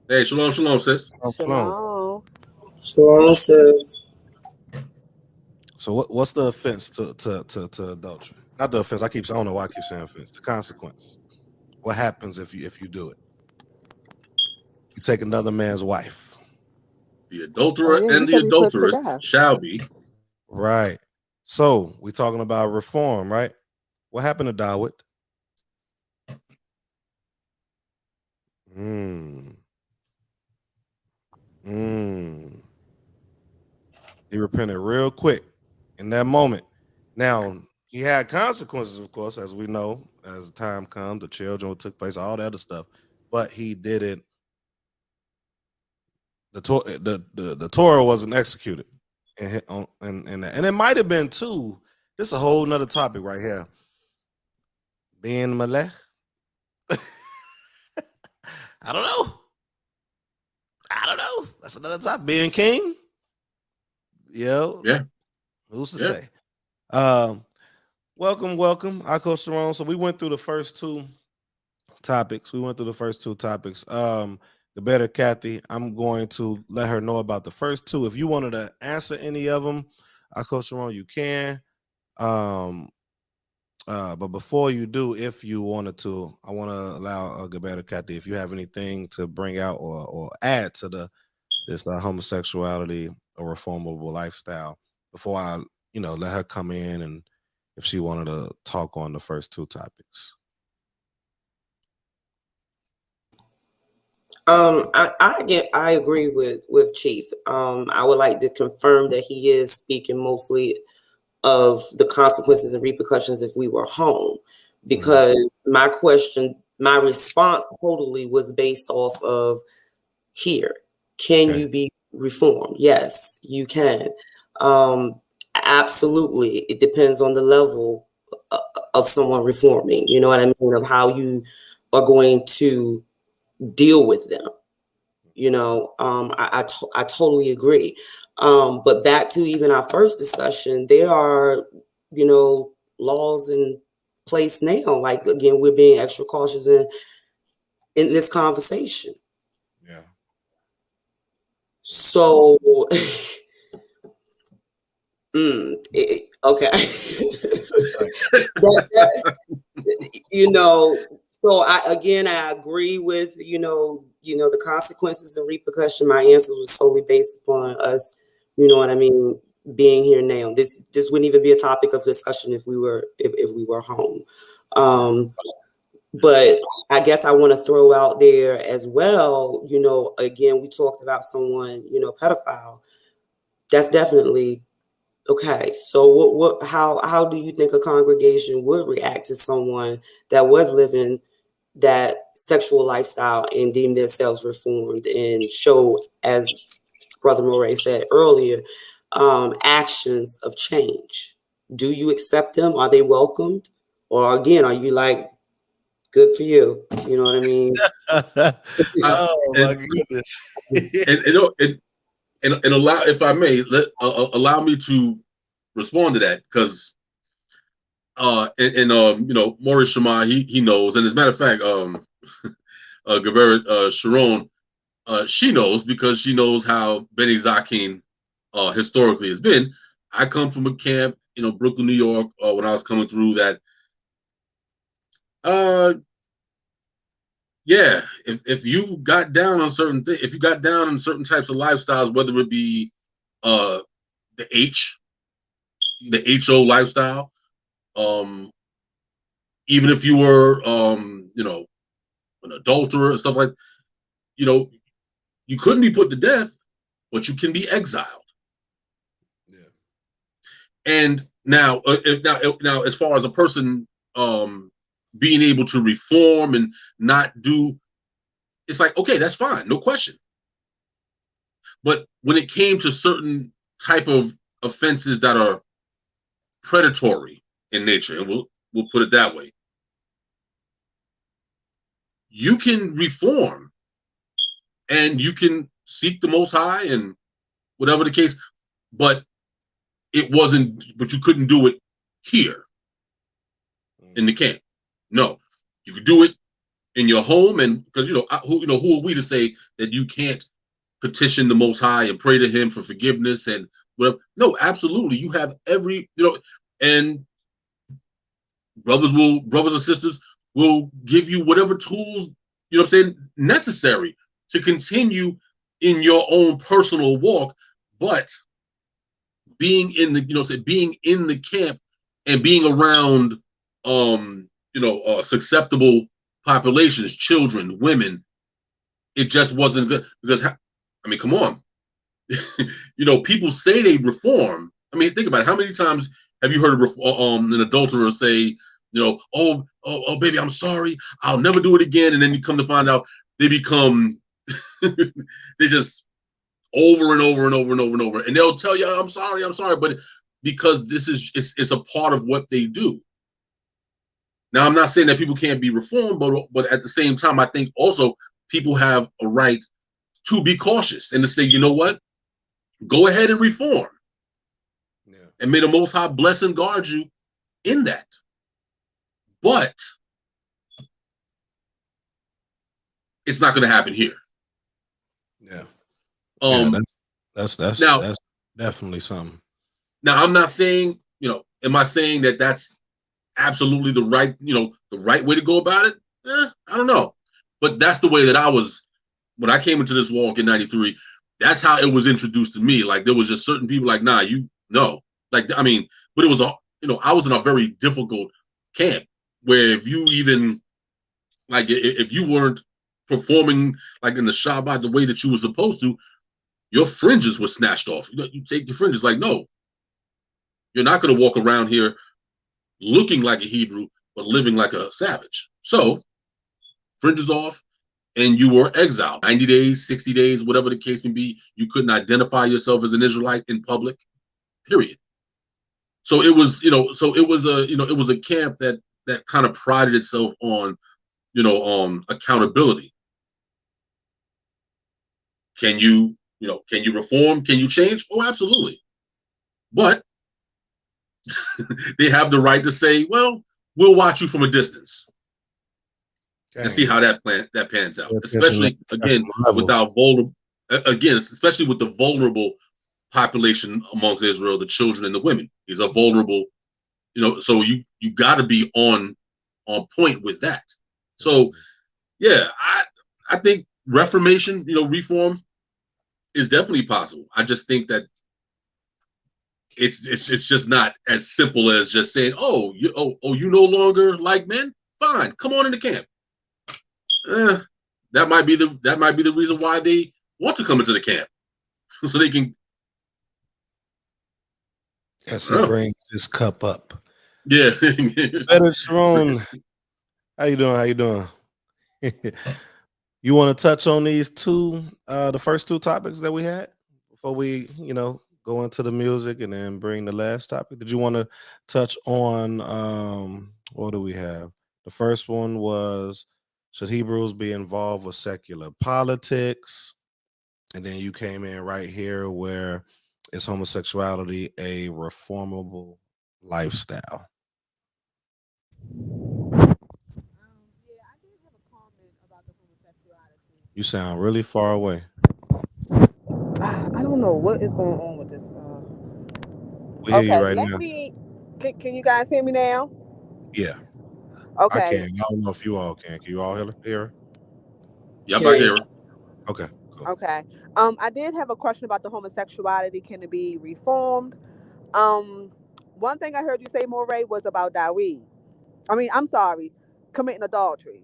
Hey, shalom, sis. Shalom. Shalom, sis. So what's the offense to adultery? Not the offense. I don't know why I keep saying offense. The consequence. What happens if you do it? You take another man's wife. The adulterer and the adulteress shall be. Right. So we're talking about reform, right? What happened to Dawid? He repented real quick in that moment. Now, he had consequences, of course, as we know, as time comes, the children took place, all that other stuff. But he did it. The Torah wasn't executed. And it might have been too. This is a whole nother topic right here. Being Melech. I don't know. That's another topic. Being king. Yeah. Who's to say? Welcome. I Coach Sharon. So we went through the first two topics. The better Kathy, I'm going to let her know about the first two. If you wanted to answer any of them, I Coach Sharon, you can. But before you do, if you wanted to, I want to allow Gebeda Kathy, if you have anything to bring out or add to this homosexuality or reformable lifestyle, before I, let her come in, and if she wanted to talk on the first two topics. I agree with Chief. I would like to confirm that he is speaking mostly of the consequences and repercussions if we were home, because my response totally was based off of here. Can you be reformed? Yes, you can. Absolutely. It depends on the level of someone reforming. You know what I mean? Of how you are going to deal with them. I totally agree. But back to even our first discussion, there are, laws in place now. Like, again, we're being extra cautious in this conversation. Yeah. So, okay. So I agree with, the consequences and repercussion. My answer was solely based upon us, being here now. This wouldn't even be a topic of discussion if we were home. But I guess I want to throw out there as well, again, we talked about someone, pedophile. That's definitely Okay, so how do you think a congregation would react to someone that was living that sexual lifestyle and deem themselves reformed and show, as Brother Moray said earlier, actions of change? Do you accept them? Are they welcomed? Or again, are you like, good for you? You know what I mean? Oh my and, goodness. and allow, if I may, allow me to respond to that, because Maurice Shema, he knows, and as a matter of fact, Gavera Sharon, she knows, because she knows how Beni Zakin historically has been. I come from a camp, Brooklyn, New York, when I was coming through that. Yeah, if you got down on certain things, if you got down on certain types of lifestyles, whether it be the HO lifestyle, even if you were an adulterer and stuff like, you couldn't be put to death, but you can be exiled. Yeah. And now, now, as far as a person being able to reform and not do, it's like, okay, that's fine, no question. But when it came to certain type of offenses that are predatory in nature, and we'll put it that way, you can reform and you can seek the Most High and whatever the case, but you couldn't do it here in the camp. No, you could do it in your home, and because who are we to say that you can't petition the Most High and pray to Him for forgiveness and whatever? No, absolutely, you have every and brothers and sisters will give you whatever tools necessary to continue in your own personal walk, but being in the being in the camp and being around susceptible populations, children, women, it just wasn't good, because I mean, come on. People say they reform. I mean, think about it. How many times have you heard an adulterer say, oh, baby, I'm sorry, I'll never do it again, and then you come to find out they become they just over and over and over and over and over, and they'll tell you, I'm sorry, but because it's a part of what they do. Now, I'm not saying that people can't be reformed, but at the same time, I think also people have a right to be cautious and to say, you know what, go ahead and reform. Yeah. And may the Most High bless and guard you in that. But it's not going to happen here. Yeah. That's definitely something. Now, I'm not saying, am I saying that that's absolutely the right way to go about it? I don't know. But that's the way that I was when I came into this walk in '93. That's how it was introduced to me. Like, there was just certain people like, nah, like, I mean, but it was I was in a very difficult camp where if you even, like, if you weren't performing like in the Shabbat the way that you were supposed to, your fringes were snatched off. You take your fringes. Like, no, you're not going to walk around here looking like a Hebrew but living like a savage. So fringes off, and you were exiled. 90 days, 60 days, whatever the case may be. You couldn't identify yourself as an Israelite in public, period. So it was, it was a camp that kind of prided itself on, accountability. Can you reform? Can you change? Oh, absolutely. But they have the right to say, well, we'll watch you from a distance. And see how that pans out, especially again especially with the vulnerable population amongst Israel, the children and the women. These are vulnerable, so you got to be on point with that. So yeah, I think reformation, reform is definitely possible. I just think that it's just not as simple as just saying, you no longer like men? Fine, come on in the camp. That might be the reason why they want to come into the camp, so they can. as he brings his cup up. Yeah. Better Sharon. How you doing? How you doing? You want to touch on these two, the first two topics that we had before we, go into the music and then bring the last topic? Did you want to touch on what do we have? The first one was, should Hebrews be involved with secular politics? And then you came in right here where is homosexuality a reformable lifestyle? You sound really far away. I don't know what is going on with this. We hear you Okay, right let now. me. Can you guys hear me now? Yeah, I Okay. can. I don't know if you all can. Can you all hear? Yeah, I hear. Okay, cool. Okay. I did have a question about the homosexuality. Can it be reformed? One thing I heard you say, Moray, was about Dawid. I'm sorry, committing adultery.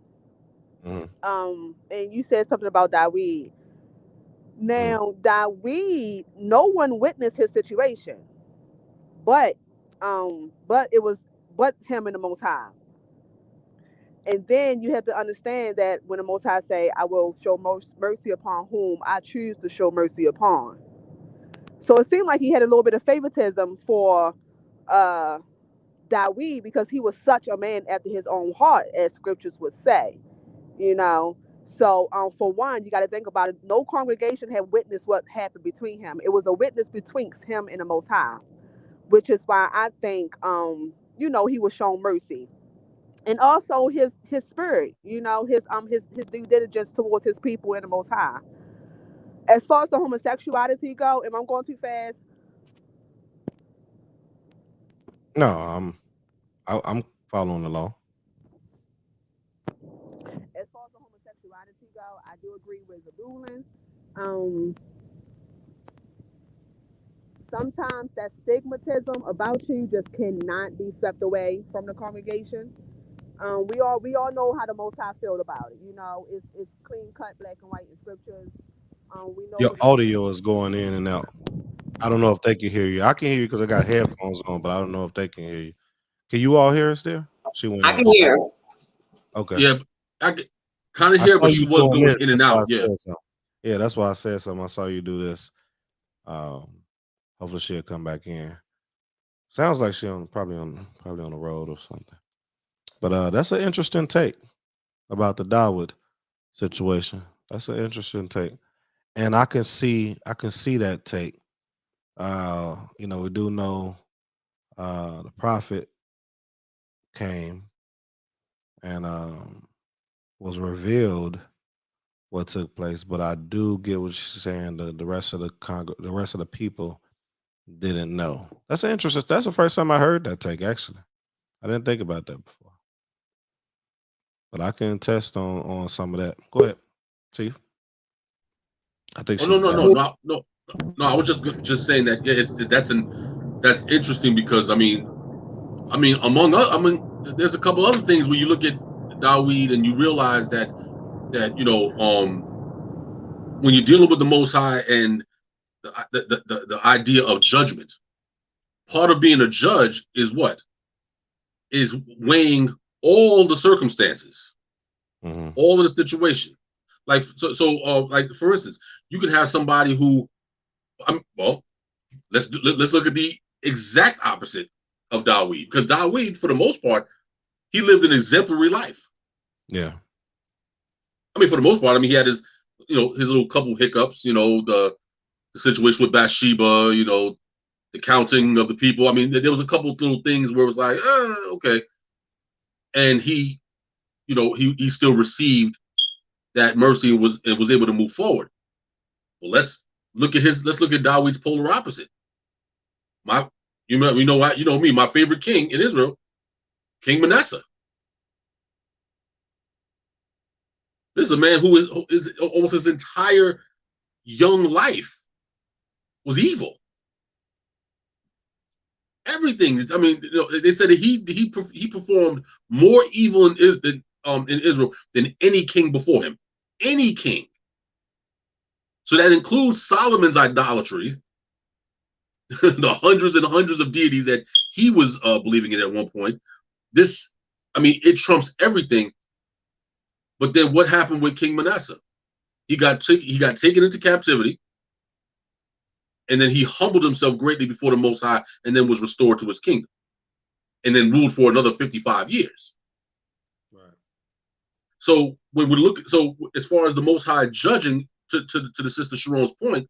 Mm-hmm. And you said something about Dawid. Now, Dawid, no one witnessed his situation, but it was but him and the Most High. And then you have to understand that when the Most High say, "I will show mercy upon whom I choose to show mercy upon." So it seemed like he had a little bit of favoritism for uh, Dawid because he was such a man after his own heart, as scriptures would say. You know. So for one, you got to think about it. No congregation had witnessed what happened between him. It was a witness betwixt him and the Most High, which is why I think he was shown mercy. And also his spirit, his due diligence towards his people and the Most High. As far as the homosexuality go, am I going too fast? No, I'm following along. As far as the homosexuality go, I do agree with Zabulon. Sometimes that stigmatism about you just cannot be swept away from the congregation. We all know how the Most High feel about it. It's clean cut, black and white in scriptures. We know Your audio is going in and out. I don't know if they can hear you. I can hear you because I got headphones on, but I don't know if they can hear you. Can you all hear us there? I can hear. Okay. Yeah, I can kind of hear, but she was going in and out. Yeah. Yeah, that's why I said something. I saw you do this. Hopefully she'll come back in. Sounds like she probably on the road or something. But that's an interesting take about the Dawood situation. That's an interesting take, and I can see that take. We do know the prophet came and was revealed what took place, but I do get what she's saying. The rest of the people didn't know. That's interesting. That's the first time I heard that take. Actually, I didn't think about that before, but I can test on some of that. Go ahead, Chief. I think. No. I was just saying that. Yeah, that's interesting because there's a couple other things when you look at Dawid and you realize that when you're dealing with the Most High and the idea of judgment, part of being a judge is what? Is weighing all the circumstances, all of the situation. Like like for instance, you could have somebody who, let's look at the exact opposite of Dawid, because Dawid, for the most part, he lived an exemplary life. Yeah. For the most part, he had his little couple hiccups, the situation with Bathsheba, the counting of the people. There was a couple little things where it was like, okay. And he still received that mercy and was able to move forward. Well, let's look at Dawid's polar opposite. You know me, my favorite king in Israel, King Manasseh. This is a man who is almost his entire young life was evil. Everything. They said that he performed more evil in Israel than any king before him. Any king. So that includes Solomon's idolatry. the hundreds and hundreds of deities that he was believing in at one point. This, I mean, it trumps everything. But then what happened with King Manasseh? He got taken into captivity, and then he humbled himself greatly before the Most High, and then was restored to his kingdom, and then ruled for another 55 years. Right. So when we look, so as far as the Most High judging, to the sister Sharon's point,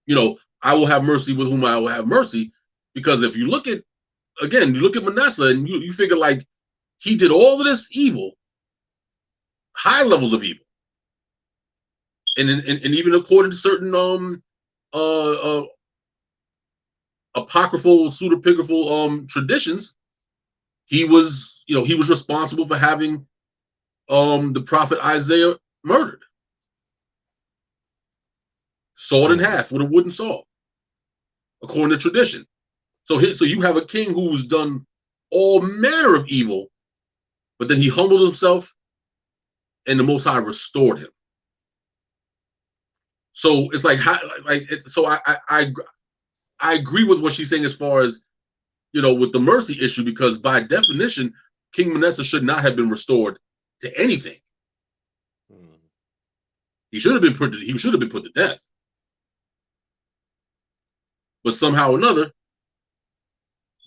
you know, I will have mercy with whom I will have mercy, because if you look at, again, you look at Manasseh and you figure like he did all of this evil, high levels of evil, and even according to certain apocryphal, pseudepigraphal traditions, he was responsible for having the prophet Isaiah murdered, sawed in half with a wooden saw, according to tradition. So you have a king who's done all manner of evil, but then he humbled himself, and the Most High restored him. So it's like, I agree with what she's saying as far as, you know, with the mercy issue, because by definition, King Manasseh should not have been restored to anything. He should have been put to death. But somehow or another,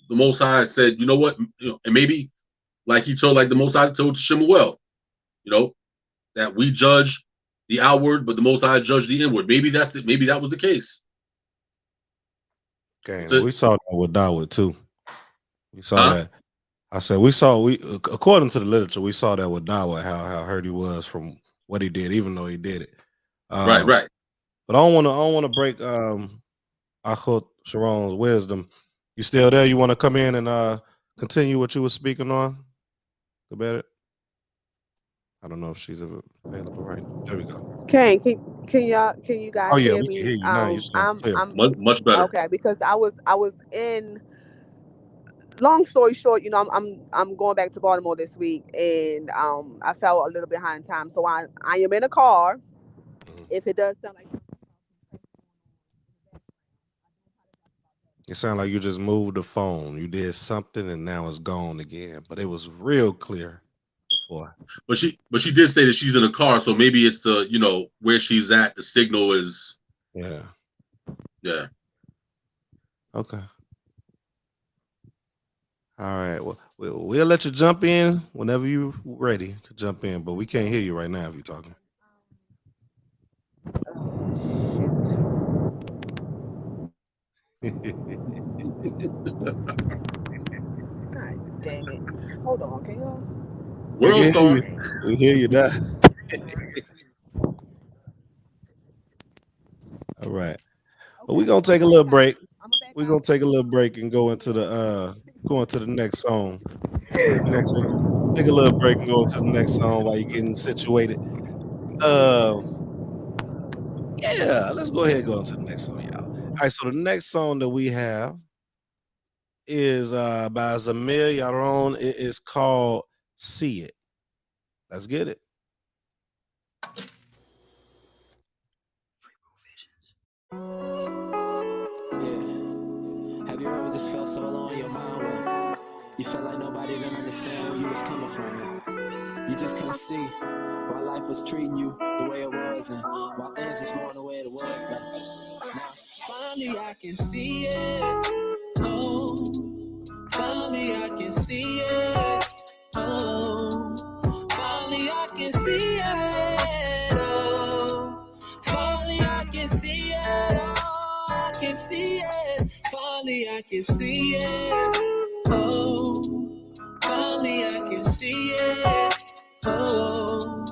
the Most High said, you know what, and maybe like the Most High told Shemuel, you know, that we judge the outward, but the Most High judged the inward. Maybe that was the case. Okay, so, we saw that with Dawood too. We saw that. I said we according to the literature, we saw that with Dawood, how hurt he was from what he did, even though he did it. Right. But I don't want to break Achot Sharon's wisdom. You still there? You want to come in and continue what you were speaking on about it? I don't know if she's available right now. There we go. Can you guys hear me? We can hear you now. You sound clear. Much better. Okay, because I was in. Long story short, you know, I'm going back to Baltimore this week, and I fell a little behind time, so I am in a car. If it does sound like, it sounds like you just moved the phone. You did something, and now it's gone again. But it was real clear before. But she did say that she's in a car, so maybe it's the, you know, where she's at. The signal is. Yeah. Okay. All right. Well, we'll let you jump in whenever you're ready to jump in, but we can't hear you right now if you're talking. God dang it. Hold on, can y'all? World Star. We hear you now. All right. Well, we're gonna take a little break. We're gonna take a little break and go into the next song. We're gonna take a little break and go into the next song while you're getting situated. Yeah, let's go ahead and go into the next song, y'all. All right, so the next song that we have is by Zamir Yaron. It is called See It. Let's get it. Have you ever just felt so alone in your mind where you felt like nobody didn't understand where you was coming from? You just couldn't see why life was treating you the way it was and why things was going the way it was. But now, finally I can see it. Oh, finally I can see it. Oh, finally I can see it. Oh, finally I can see it. Oh, I can see it. Finally I can see it. Oh, finally I can see it. Oh,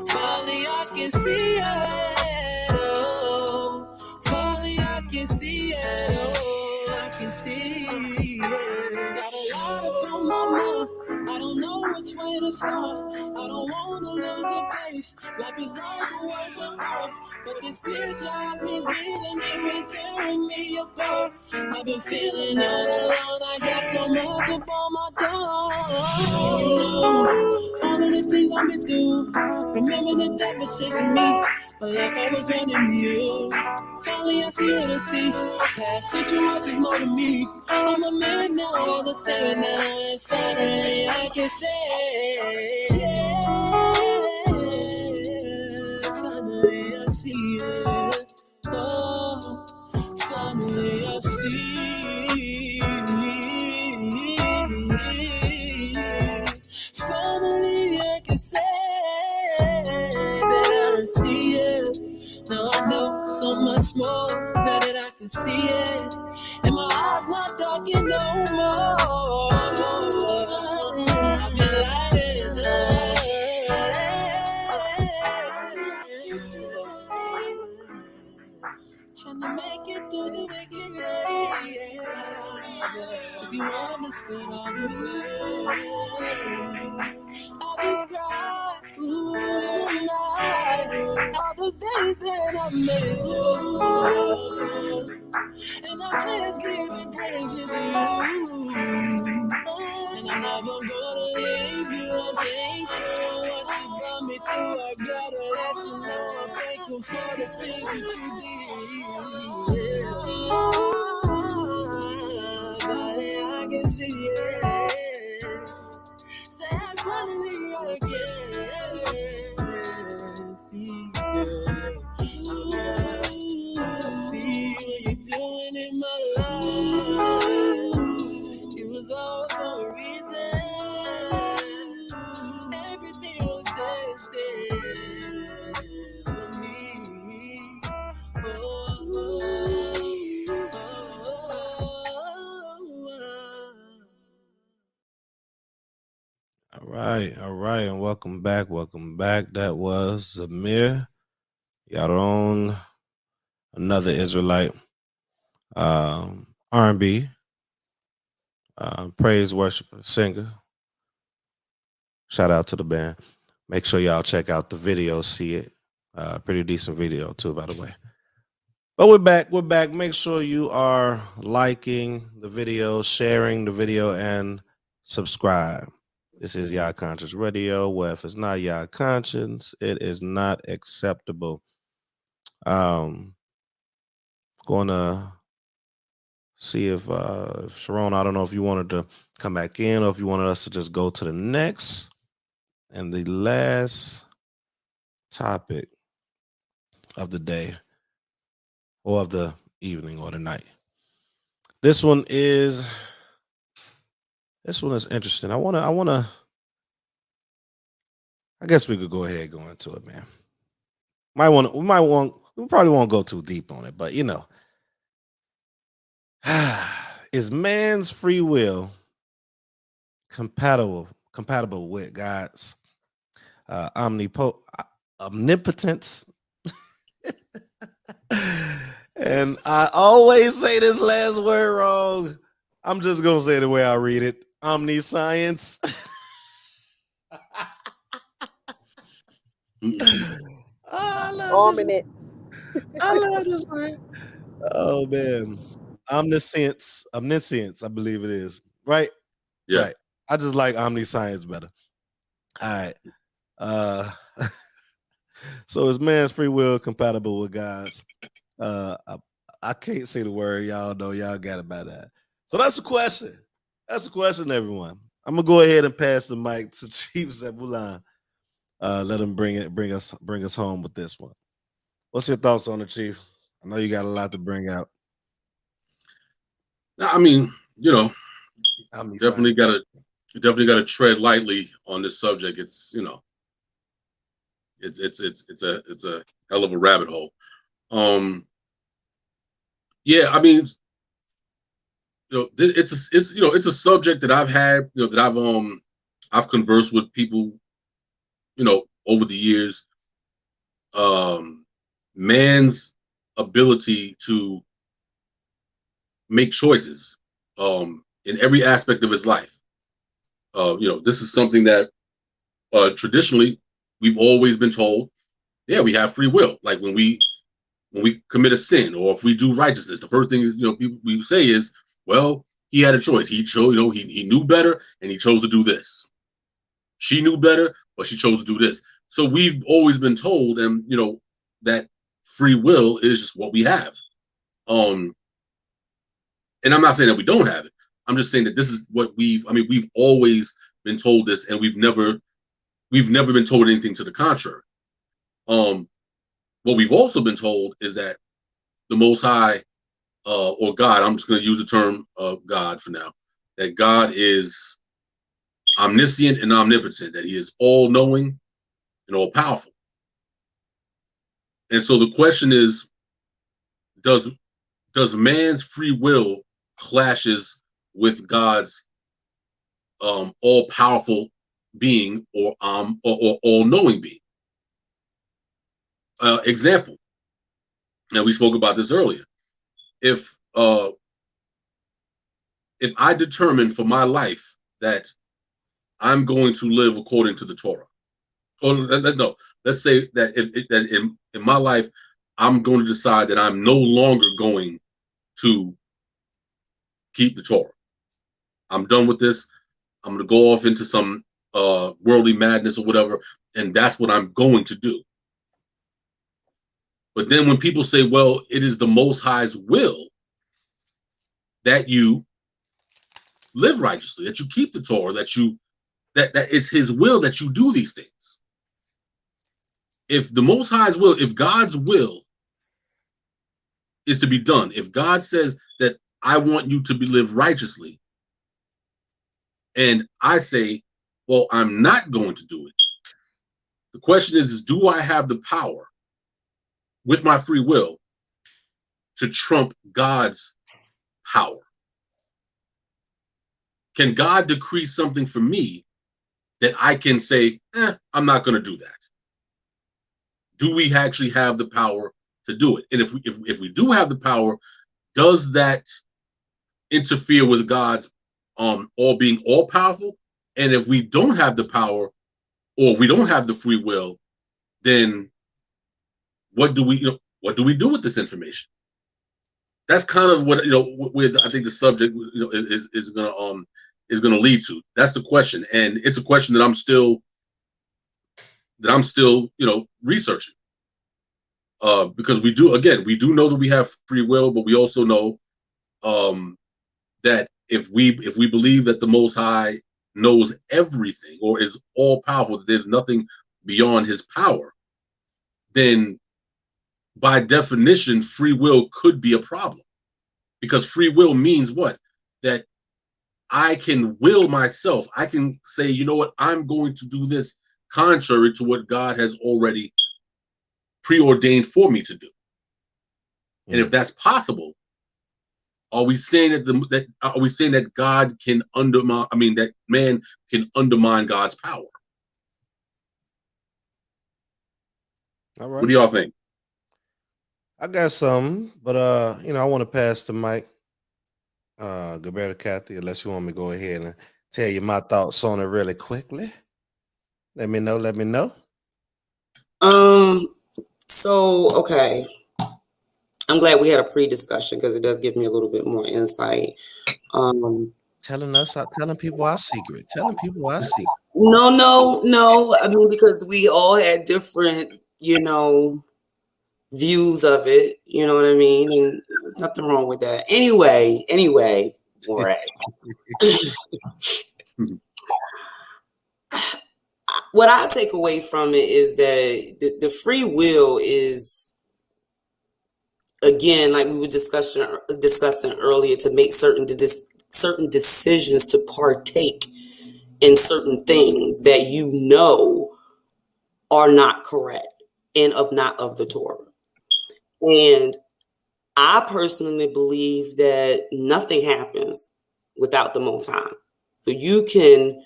finally I can see it. Oh, finally I can see it. Oh, I can see it. Got a lot up on my mind. I don't know which way to start. I don't want to lose the pace. Life is like a work of art, but this bitch I've been getting, it been tearing me apart. I've been feeling all alone. I got so much up on my door. Oh, no. All of the things I've been through. Remember the devil chasing me, Like I was running you. Finally I see what I see. Past situations more than me. I'm a man now, all the staring now, and finally I can say, finally I see it. Oh, finally I see. Finally I can say that I see it. Now I know so much more now that I can see it. And my eyes not darking no more. I've been lighting up. Trying to make it through the wicked day. If you understood all the pain, I just cry ooh, night. All those days that I made you, and I'm just giving praises to you. And I'm never gonna leave you. I'm thankful what you brought me through. I gotta let you know I'm thankful for the things that you did. Body, I can see it. Say I finally again. See it. I see what you're doing in my life. It was all for a reason. Everything was destined for me. All right, and welcome back. That was Zamir. Y'all on another Israelite R&B praise worshiper, singer. Shout out to the band. Make sure y'all check out the video, see it. Pretty decent video too, by the way. But we're back. Make sure you are liking the video, sharing the video, and subscribe. This is YAH Conscience Radio, where if it's not YAH Conscience, it is not acceptable. Gonna see if Sharon, I don't know if you wanted to come back in or if you wanted us to just go to the next and the last topic of the day or of the evening or the night. This one is interesting. I guess we could go ahead and go into it, man. We probably won't go too deep on it, but you know, is man's free will compatible with God's omnipotence? And I always say this last word wrong. I'm just gonna say the way I read it. Omniscience. I love this word. Oh man. Omniscience, I believe it is. Right? Yeah. Right. I just like omniscience better. All right. So is man's free will compatible with God's? I can't say the word. Y'all know, y'all got it by that. So that's the question. That's the question, everyone. I'm gonna go ahead and pass the mic to Chief Zebulon. Let him bring us home with this one. What's your thoughts on it, Chief? I know you got a lot to bring out. I mean, you know, definitely got to tread lightly on this subject. It's, you know, it's a hell of a rabbit hole. Yeah, I mean, you know, it's a subject that I've had, you know, that I've conversed with people, you know, over the years. Man's ability to make choices in every aspect of his life. You know, this is something that traditionally we've always been told, yeah, we have free will. Like when we commit a sin or if we do righteousness, the first thing is, you know, we say is, well, he had a choice. He chose, you know, he knew better and he chose to do this. She knew better, but she chose to do this. So we've always been told, and you know, that free will is just what we have. And I'm not saying that we don't have it. I'm just saying that this is what we've always been told this, and we've never been told anything to the contrary. What we've also been told is that the Most High, or God, I'm just going to use the term God for now, that God is omniscient and omnipotent, that he is all-knowing and all-powerful. And so the question is, does man's free will clashes with God's all-powerful being or all-knowing being? Example, and we spoke about this earlier. If I determine for my life that I'm going to live according to the Torah, or no, let's say that in my life I'm going to decide that I'm no longer going to keep the Torah. I'm done with this. I'm going to go off into some worldly madness or whatever, and that's what I'm going to do. But then when people say, well, it is the Most High's will that you live righteously, that you keep the Torah, that it's his will that you do these things. If the Most High's will, if God's will is to be done, if God says that I want you to live righteously, and I say, well, I'm not going to do it, the question is do I have the power with my free will to trump God's power? Can God decree something for me that I can say, I'm not going to do that? Do we actually have the power to do it? And if we do have the power, does that interfere with God's all being all powerful? And if we don't have the power, or we don't have the free will, then what do we do with this information? That's kind of what I think the subject is going to lead to. That's the question, and it's a question that I'm still researching, because we do know that we have free will, but we also know that if we believe that the Most High knows everything or is all powerful, that there's nothing beyond his power, then by definition, free will could be a problem, because free will means what? That I can will myself. I can say, you know what? I'm going to do this contrary to what God has already preordained for me to do. And if that's possible, are we saying that God can undermine? I mean, that man can undermine God's power? All right. What do y'all think? I got some, but I want to pass the mic, Gilberto Kathy, unless you want me to go ahead and tell you my thoughts on it really quickly. Let me know. So, okay. I'm glad we had a pre-discussion because it does give me a little bit more insight. Telling people our secret. No. I mean, because we all had different, views of it. You know what I mean? And there's nothing wrong with that. Anyway, right. What I take away from it is that the free will is, again, like we were discussing earlier, to make certain decisions, to partake in certain things that are not correct and not of the Torah. And I personally believe that nothing happens without the Most High. So you can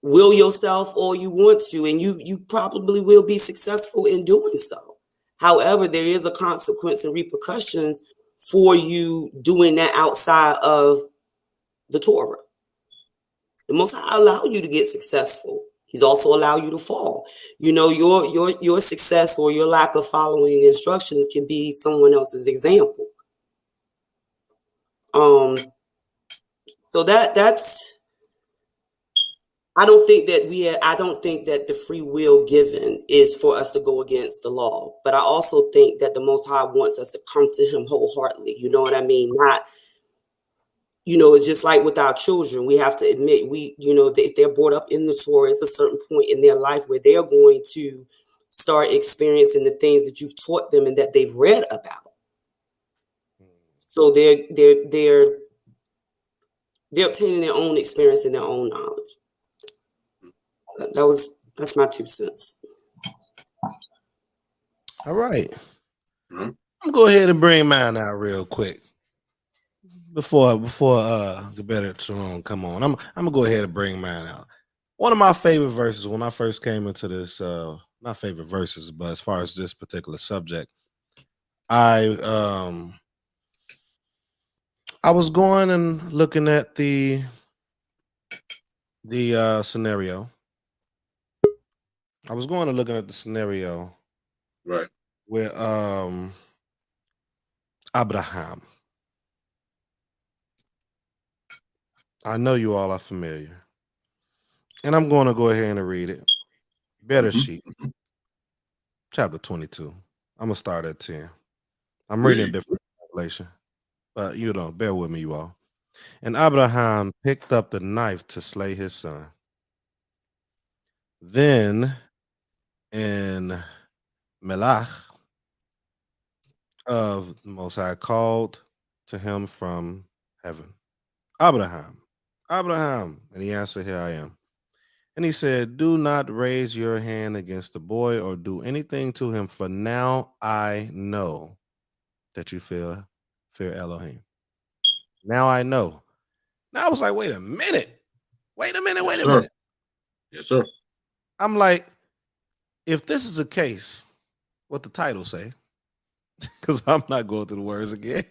will yourself all you want to, and you probably will be successful in doing so. However, there is a consequence and repercussions for you doing that outside of the Torah. The Most High allow you to get successful. He's also allowed you to fall. Your success or your lack of following instructions can be someone else's example. So that's I don't think that the free will given is for us to go against the law. But I also think that the Most High wants us to come to him wholeheartedly. You know what I mean? Not, it's just like with our children. We have to admit, if they're brought up in the Torah, it's a certain point in their life where they're going to start experiencing the things that you've taught them and that they've read about. So they're obtaining their own experience and their own knowledge. That's my 2 cents. All right. I'm gonna go ahead and bring mine out real quick before Gebetta Tyrone come on. I'm gonna go ahead and bring mine out. One of my favorite verses when I first came into this, not favorite verses, but as far as this particular subject, I was going and looking at the scenario. I was going and looking at the scenario, right, where Abraham. I know you all are familiar, and I'm going to go ahead and read it. Better sheet, chapter 22. I'm gonna start at 10. I'm reading a different translation, but bear with me, you all. And Abraham picked up the knife to slay his son. Then in Melach of the Most High called to him from heaven, Abraham, Abraham. And he answered, here I am. And he said, do not raise your hand against the boy or do anything to him, for now I know that you fear Elohim. Now I know. Now I was like, wait a minute. Yes, sir. I'm like, if this is the case, what the title say, because I'm not going through the words again.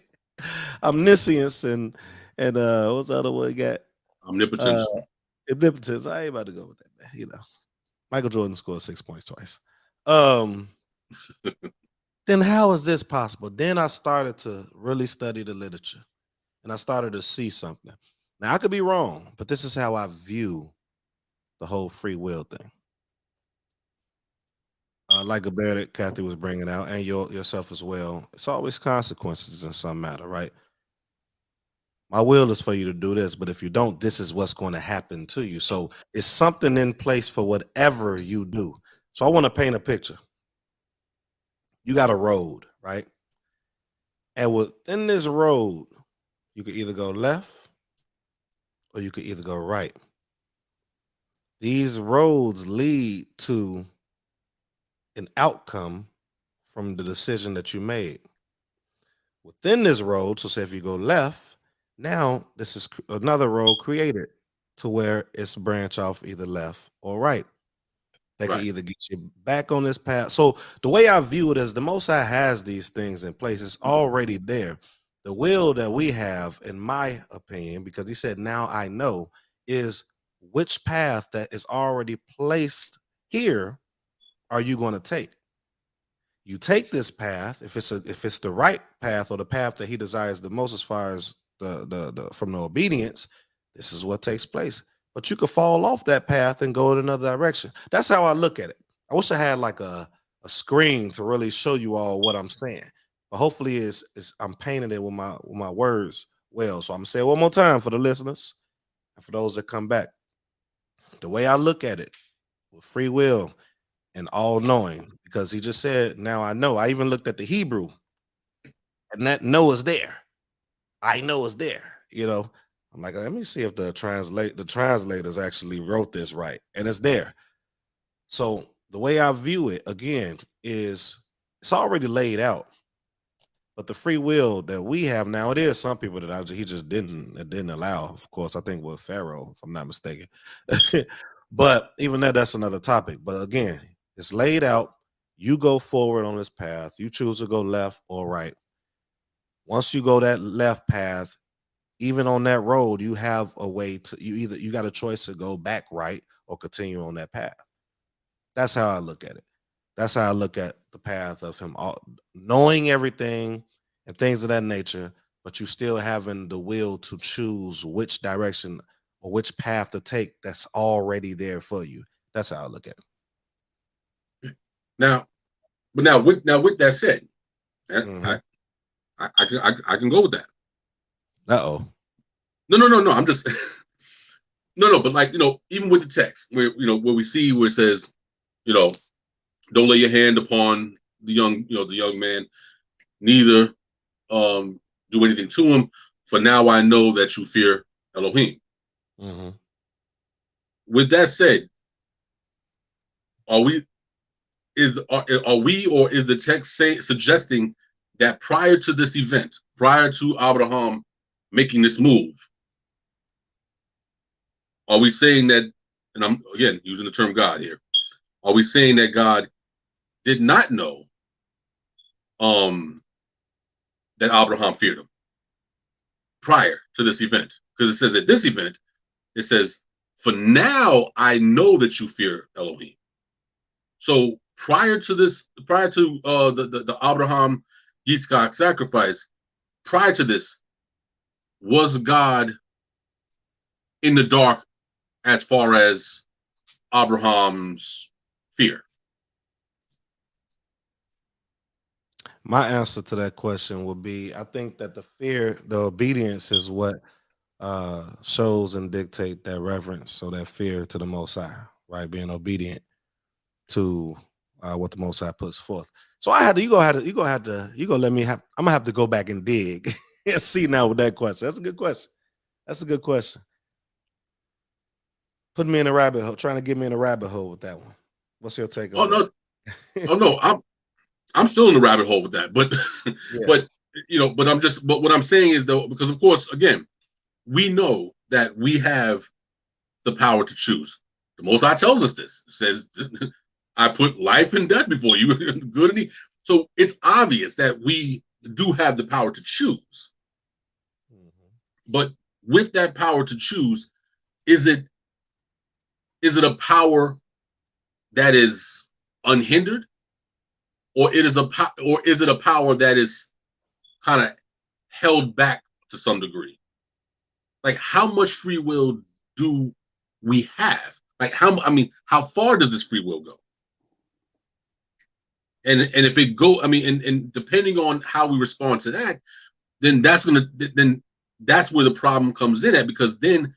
Omniscience and what's the other one you got? Omnipotence. Omnipotence. I ain't about to go with that, man. Michael Jordan scored 6 points twice. Then how is this possible? Then I started to really study the literature, and I started to see something. Now I could be wrong, but this is how I view the whole free will thing. Like a bear that Kathy was bringing out, and yourself as well. It's always consequences in some matter, right? My will is for you to do this, but if you don't, this is what's going to happen to you. So it's something in place for whatever you do. So I want to paint a picture. You got a road, right? And within this road, you could either go left or you could either go right. These roads lead to an outcome from the decision that you made. Within this road, so say if you go left, now this is another road created to where it's branch off either left or right. They can either get you back on this path. So the way I view it is the Most High has these things in place. It's already there. The will that we have, in my opinion, because he said, now I know, is which path that is already placed here are you going to take? You take this path if it's the right path or the path that he desires the most as far as the from the obedience. This is what takes place. But you could fall off that path and go in another direction. That's how I look at it. I wish I had like a screen to really show you all what I'm saying. But hopefully I'm painting it with my words well. So I'm gonna say it one more time for the listeners and for those that come back. The way I look at it with free will and all knowing, because he just said, now I know. I even looked at the Hebrew, and that know is there. I know is there, I'm like, let me see if the translators actually wrote this right. And it's there. So the way I view it, again, is it's already laid out. But the free will that we have now, it is some people that he just didn't allow. Of course, I think with Pharaoh, if I'm not mistaken. But even that's another topic. But again, it's laid out. You go forward on this path. You choose to go left or right. Once you go that left path, even on that road, you have a way to, you got a choice to go back right or continue on that path. That's how I look at it. That's how I look at the path of him knowing everything and things of that nature, but you still having the will to choose which direction or which path to take that's already there for you. That's how I look at it. Now with that said, I can go with that. Uh-oh. No. I'm just no. But like, even with the text where where we see where it says, don't lay your hand upon the young man, neither do anything to him. For now, I know that you fear Elohim. Mm-hmm. With that said, are we or is the text suggesting that prior to this event, prior to Abraham making this move, are we saying that, and I'm again using the term God here, are we saying that God did not know that Abraham feared him prior to this event? Because it says at this event, it says, for now I know that you fear Elohim. So prior to this, prior to the Abraham Yitzchak sacrifice, prior to this, was God in the dark as far as Abraham's fear? My answer to that question would be, I think that the obedience is what shows and dictate that reverence, so that fear to the Most High, right? Being obedient to what the Most High puts forth. So I'm gonna have to go back and dig and see now with that question. That's a good question. Put me in a rabbit hole, trying to get me in a rabbit hole with that one. What's your take on that? No, I'm still in the rabbit hole with that, but yeah. but what I'm saying is, though, because of course, again, we know that we have the power to choose. The Most High tells us this. It says, I put life and death before you, good and evil. So it's obvious that we do have the power to choose. Mm-hmm. But with that power to choose, is it a power that is unhindered, or is it a power that is kind of held back to some degree? Like, how much free will do we have? Like, how far does this free will go? And if it go, and depending on how we respond to that, then that's where the problem comes in at, because then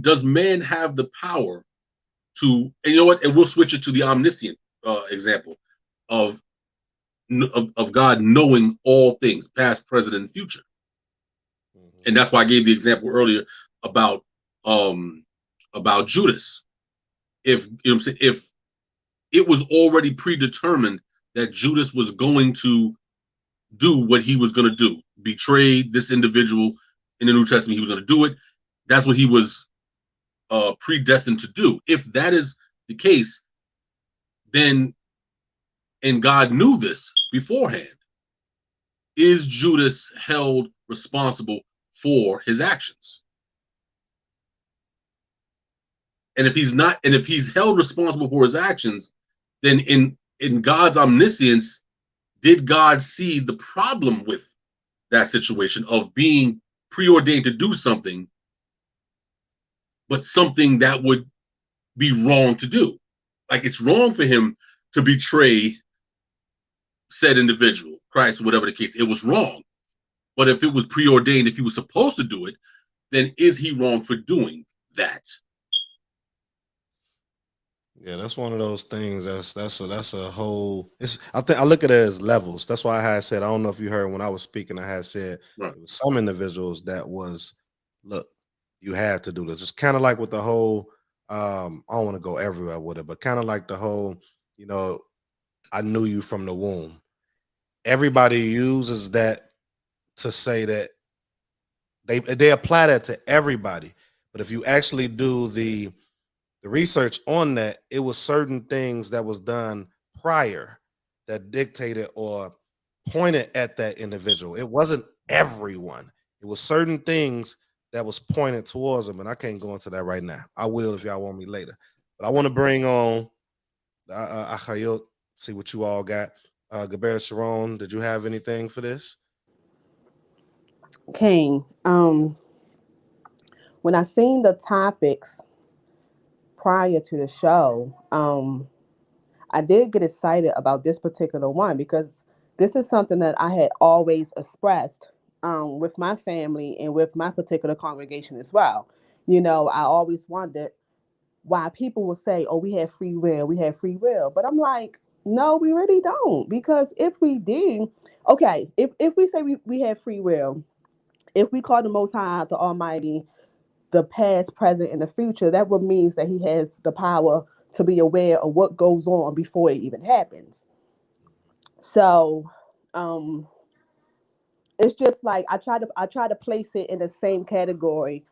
does man have the power to, and you know what? And we'll switch it to the omniscient example of God knowing all things, past, present, and future. Mm-hmm. And that's why I gave the example earlier about Judas. If it was already predetermined that Judas was going to do what he was going to do, betray this individual in the New Testament, he was going to do it. That's what he was predestined to do. If that is the case, then, and God knew this beforehand, is Judas held responsible for his actions? And if he's not, and if he's held responsible for his actions, then in God's omniscience, did God see the problem with that situation of being preordained to do something, but something that would be wrong to do? Like, it's wrong for him to betray said individual, Christ, whatever the case. It was wrong. But if it was preordained, if he was supposed to do it, then is he wrong for doing that? Yeah, that's one of those things. That's a whole. I think I look at it as levels. That's why I had said, I don't know if you heard when I was speaking, I had said there was some individuals that was, look, you have to do this. It's kind of like with the whole. I don't want to go everywhere with it, but kind of like the whole, I knew you from the womb. Everybody uses that to say that they apply that to everybody. But if you actually do the research on that, it was certain things that was done prior that dictated or pointed at that individual. It wasn't everyone. It was certain things that was pointed towards them, and I can't go into that right now. I will if y'all want me later. But I want to bring on Achayot, see what you all got. Gaber Sharon, did you have anything for this? King, when when I seen the topics prior to the show, I did get excited about this particular one because this is something that I had always expressed with my family and with my particular congregation as well. You know, I always wondered why people will say, "Oh, we have free will," but I'm like, no, we really don't, because if we do, okay, if we say we have free will, if we call the Most High, the Almighty, the past, present, and the future, that would means that He has the power to be aware of what goes on before it even happens. So, um, it's just like I try to place it in the same category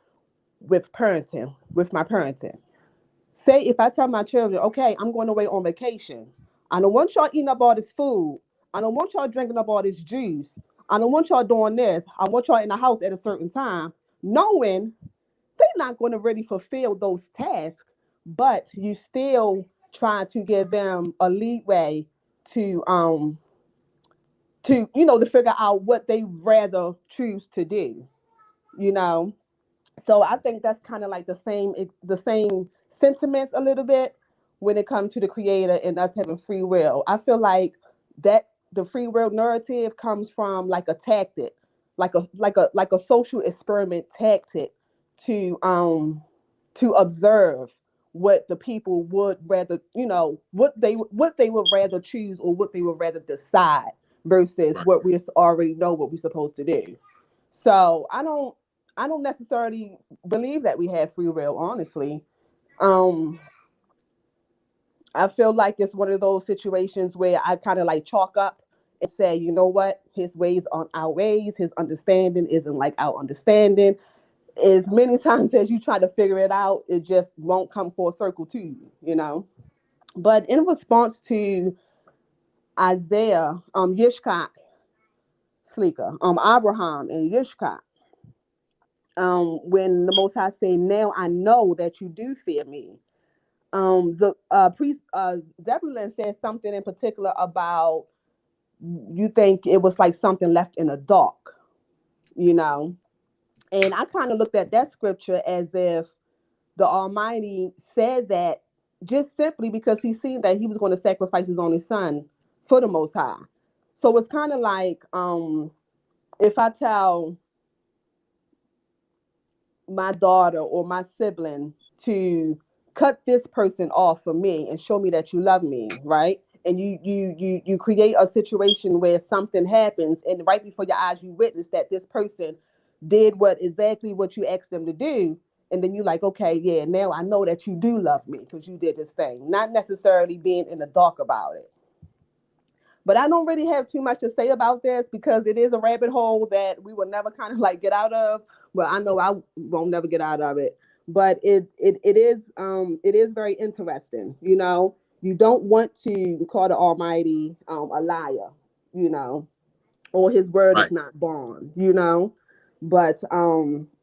with parenting, with my parenting. Say if I tell my children, okay, I'm going away on vacation. I don't want y'all eating up all this food. I don't want y'all drinking up all this juice. I don't want y'all doing this. I want y'all in the house at a certain time, knowing they're not going to really fulfill those tasks, but you still try to give them a leeway to figure out what they rather choose to do, you know. So I think that's kind of like the same sentiments a little bit when it comes to the creator and us having free will. I feel like that the free will narrative comes from like a tactic, like a social experiment tactic to um to observe what the people would rather, what they would rather choose or what they would rather decide versus Right. what we already know what we're supposed to do. So I don't necessarily believe that we have free will, honestly. Um, I feel like it's one of those situations where I kind of like chalk up and say, you know what, his ways aren't our ways, his understanding isn't like our understanding. As many times as you try to figure it out, it just won't come full circle to you, you know. But in response to Isaiah, Yishkak, Slika, Abraham and Yishkak, when the Most High say, "Now I know that you do fear me." The priest Zebulun said something in particular about you think it was like something left in the dark, you know. And I kind of looked at that scripture as if the Almighty said that just simply because He seen that He was going to sacrifice His only Son for the Most High. So it's kind of like if I tell my daughter or my sibling to cut this person off for me and show me that you love me, right? And you create a situation where something happens and right before your eyes you witness that this person did exactly what you asked them to do, and then you're like, okay, yeah, now I know that you do love me because you did this thing, not necessarily being in the dark about it. But I don't really have too much to say about this because it is a rabbit hole that we will never kind of like get out of. Well, I know I won't never get out of it. But it is very interesting. You know, you don't want to call the Almighty a liar, you know, or His word is Right. not bond, you know. But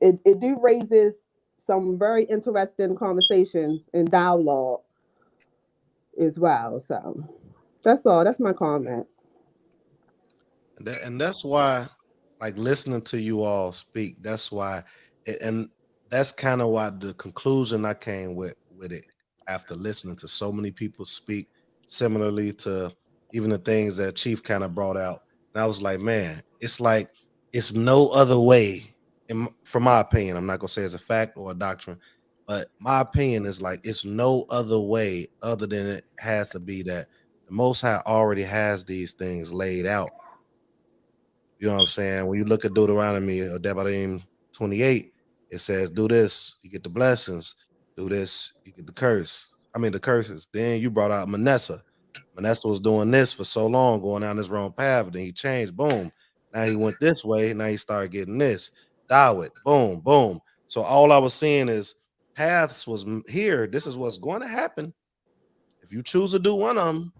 it do raises some very interesting conversations and dialogue as well. So that's all. That's my comment. And that's why, like listening to you all speak, that's why, and that's kind of why the conclusion I came with it after listening to so many people speak similarly to even the things that Chief kind of brought out. And I was like, man, it's like it's no other way. From my opinion, I'm not gonna say it's a fact or a doctrine, but my opinion is like it's no other way other than it has to be that the Most High already has these things laid out. You know what I'm saying? When you look at Deuteronomy or Devarim 28, it says, do this, you get the blessings. Do this, you get the curse. I mean, the curses. Then you brought out Manasseh. Manasseh was doing this for so long, going down this wrong path. Then he changed, boom. Now he went this way. Now he started getting this. Dawit, boom, boom. So all I was seeing is paths was here. This is what's going to happen. If you choose to do one of them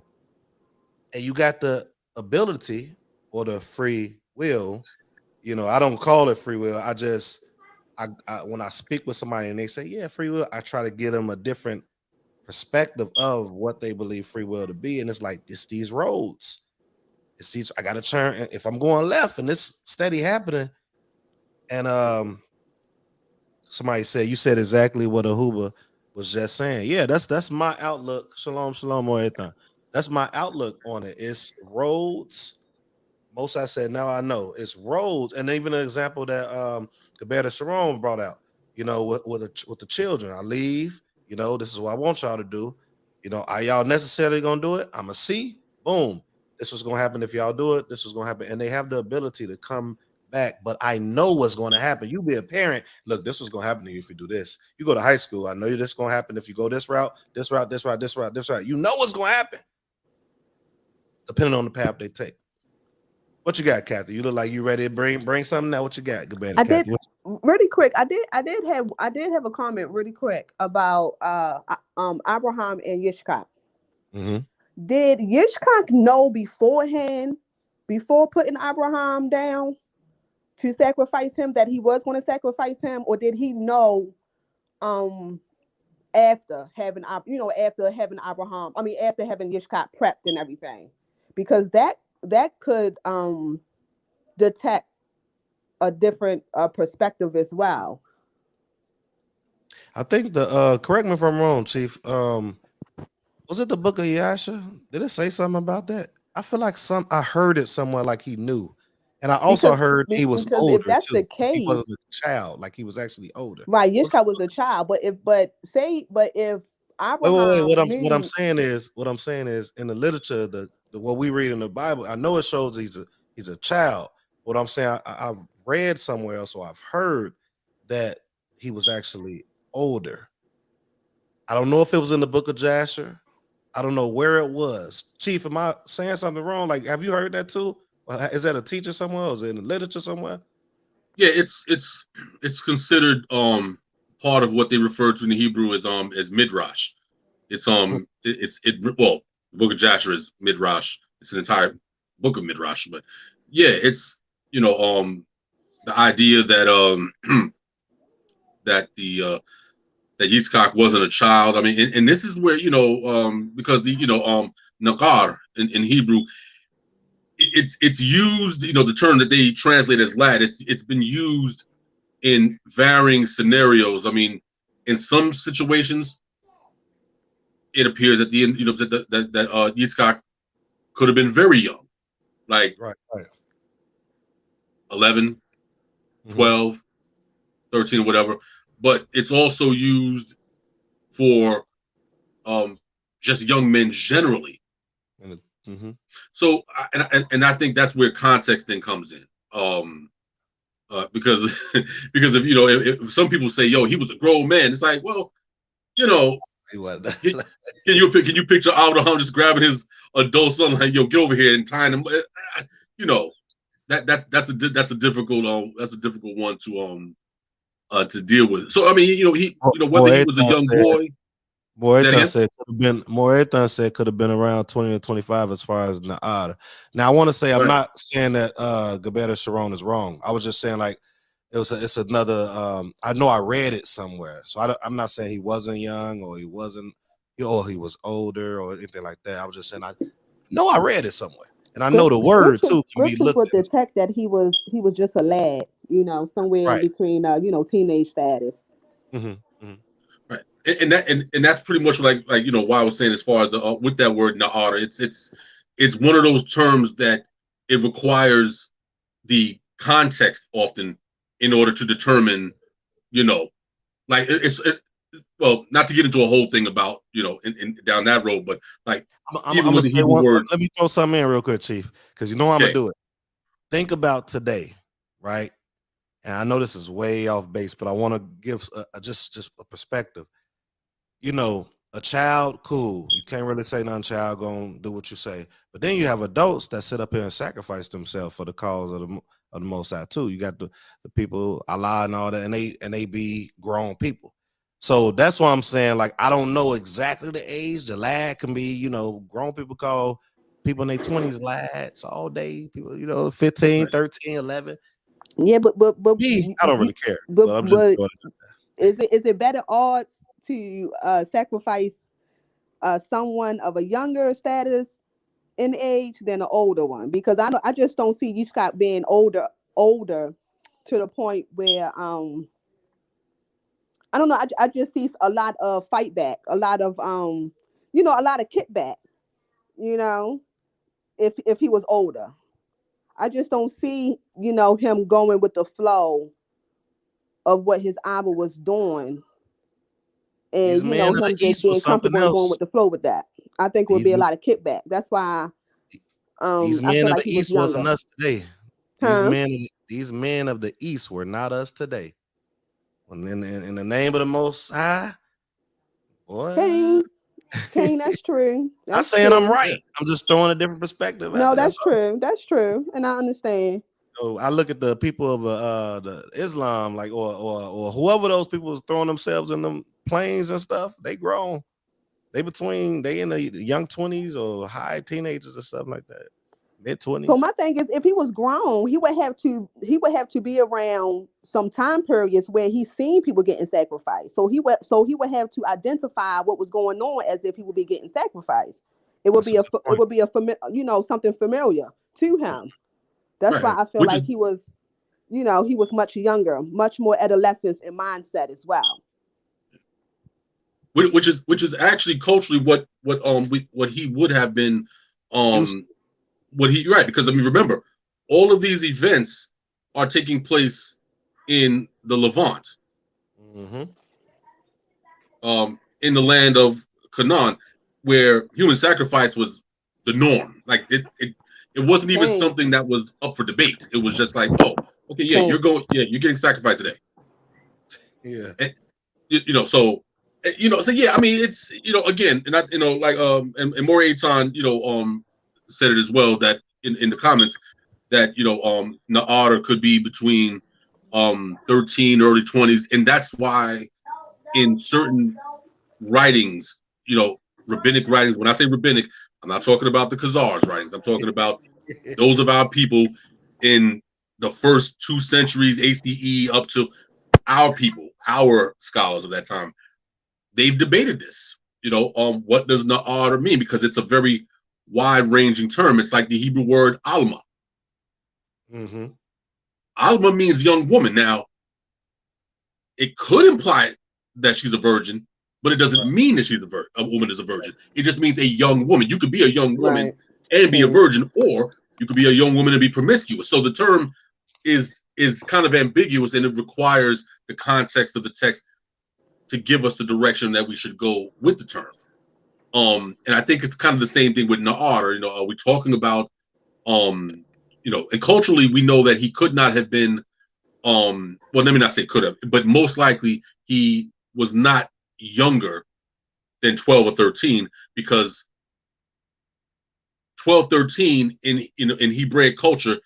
and you got the ability or the free will, I don't call it free will. I when I speak with somebody and they say, yeah, free will, I try to give them a different perspective of what they believe free will to be. And it's like, it's these roads. It's these, I gotta turn. If I'm going left and this steady happening, and somebody said, you said exactly what Ahuba was just saying. Yeah, that's my outlook. Shalom, shalom, or everything. That's my outlook on it. It's roads. Most I said, now I know it's roads, and even an example that Gabetta Sharon brought out. You know, with the children, I leave. You know, this is what I want y'all to do. You know, are y'all necessarily gonna do it? I'm gonna see. Boom. This was gonna happen if y'all do it. This was gonna happen, and they have the ability to come back. But I know what's going to happen. You be a parent. Look, this was going to happen to you if you do this. You go to high school. I know this is going to happen if you go this route, this route, this route, this route, this route. You know what's going to happen, depending on the path they take. What you got, Kathy? You look like you ready to bring something out. What you got, good man? I did really quick. I did have a comment really quick about Abraham and Yitzchak. Mm-hmm. Did Yitzchak know beforehand, before putting Abraham down to sacrifice him, that he was going to sacrifice him, or did he know after having Abraham, after having Yitzchak prepped and everything? Because that could detect a different perspective as well. I think the correct me if I'm wrong, Chief. Was it the book of Yasha? Did it say something about that? I feel like I heard it somewhere like he knew. And I also heard he was older if that's too. the case, he wasn't a child, like he was actually older. Right, Yitzchak was a child, but if Abraham, wait. What I'm saying is in the literature, the what we read in the Bible, I know it shows he's a child. What I'm saying, I've read somewhere else, so I've heard that he was actually older. I don't know if it was in the book of Jasher. I don't know where it was. Chief, am I saying something wrong? Like, have you heard that too? Is that a teacher somewhere? Or is it in the literature somewhere? Yeah, it's considered part of what they refer to in the Hebrew as midrash. It's well, the book of Jasher is midrash. It's an entire book of midrash, but yeah, it's the idea that that Yitzchak wasn't a child. I mean, and this is where because the nakar in Hebrew, it's used, the term that they translate as lad, it's been used in varying scenarios. I mean, in some situations, it appears at the end, that Yitzchak could have been very young, like right. 11, 12, 13, or whatever. But it's also used for just young men generally. So, and I think that's where context then comes in. Because if some people say, "Yo, he was a grown man," it's like, well, can you picture Abraham just grabbing his adult son, like, "Yo, get over here," and tying him? That's a difficult one to deal with. So I mean, whether he was a young boy. Moretan said could have been around 20 or 25 as far as Na'ad. Now I want to say I'm not saying that Gabetta Sharon is wrong. I was just saying like it's another I know I read it somewhere. So I'm not saying he wasn't young or he wasn't he was older or anything like that. I was just saying I know I read it somewhere. And I know the word too can be looked would detect that he was just a lad, somewhere in between teenage status. Right, and that's pretty much like why I was saying as far as with that word na'ara, it's one of those terms that it requires the context often in order to determine, like well, not to get into a whole thing about in down that road, but like even with the Hebrew word. Let me throw something in real quick, Chief, because I'm gonna do it. Think about today, right? And I know this is way off base, but I want to give just a perspective. A child, cool. You can't really say nothing. Child gonna do what you say, but then you have adults that sit up here and sacrifice themselves for the cause of the Most High too. You got the people, Allah and all that, and they be grown people. So that's why I'm saying, like, I don't know exactly the age. The lad can be, grown people call people in their 20s lads all day. People, 15, 13, 11. Yeah, but me, I don't really care. But I'm just is it better odds to sacrifice someone of a younger status in age than an older one? Because I just don't see Yitzchak being older to the point where I don't know. I just see a lot of fight back, a lot of you know, a lot of kickback. You know, if he was older, I just don't see, you know, him going with the flow of what his Abba was doing, These and you men know, of the him just East was being something comfortable and going else. with the flow with that. I think it would These be a lot of kickback. That's why these I feel men of like the he was East wasn't younger. us today. Huh? These men of the East were not us today. When in the name of the Most High, boy, Kane, that's true. not That's saying I'm true. right. I'm just throwing a different perspective at No, it. That's that's true. That's true. And I understand. So I look at the people of the Islam, like or whoever those people was throwing themselves in them planes and stuff. They grown. They in the young 20s or high teenagers or something like that. Mid 20s. So my thing is, if he was grown, he would have to be around some time periods where he's seen people getting sacrificed. So he would have to identify what was going on as if he would be getting sacrificed. It would That's a be good point. you know, something familiar to him. That's Right. why I feel Which like is he was, you know, he was much younger, much more adolescence in mindset as well. which is actually culturally what he would have been Used what he right, because I mean, remember, all of these events are taking place in the Levant, mm-hmm. in the land of Canaan, where human sacrifice was the norm. Like it wasn't even Dang, something that was up for debate. It was just like, oh, okay, yeah, dang. you're getting sacrificed today. Yeah. And, so yeah, I mean, it's, again, and I, like and More Aton, said it as well, that in the comments, that Na'ar could be between 13, early 20s, and that's why in certain writings, rabbinic writings, when I say rabbinic, I'm not talking about the Khazar's writings. I'm talking about those of our people in the first 2 centuries ACE up to our people, our scholars of that time. They've debated this, what does Na'ar mean? Because it's a very wide-ranging term. It's like the Hebrew word alma. Mm-hmm. Alma means young woman. Now, it could imply that she's a virgin, but it doesn't mean that a woman is a virgin. It just means a young woman. You could be a young woman Right. and be a Right. virgin, or you could be a young woman and be promiscuous. So the term is kind of ambiguous, and it requires the context of the text to give us the direction that we should go with the term. And I think it's kind of the same thing with Na'ar. Are we talking about, and culturally we know that he could not have been, well, let me not say could have, but most likely he was not younger than 12 or 13, because 12, 13 in Hebraic culture,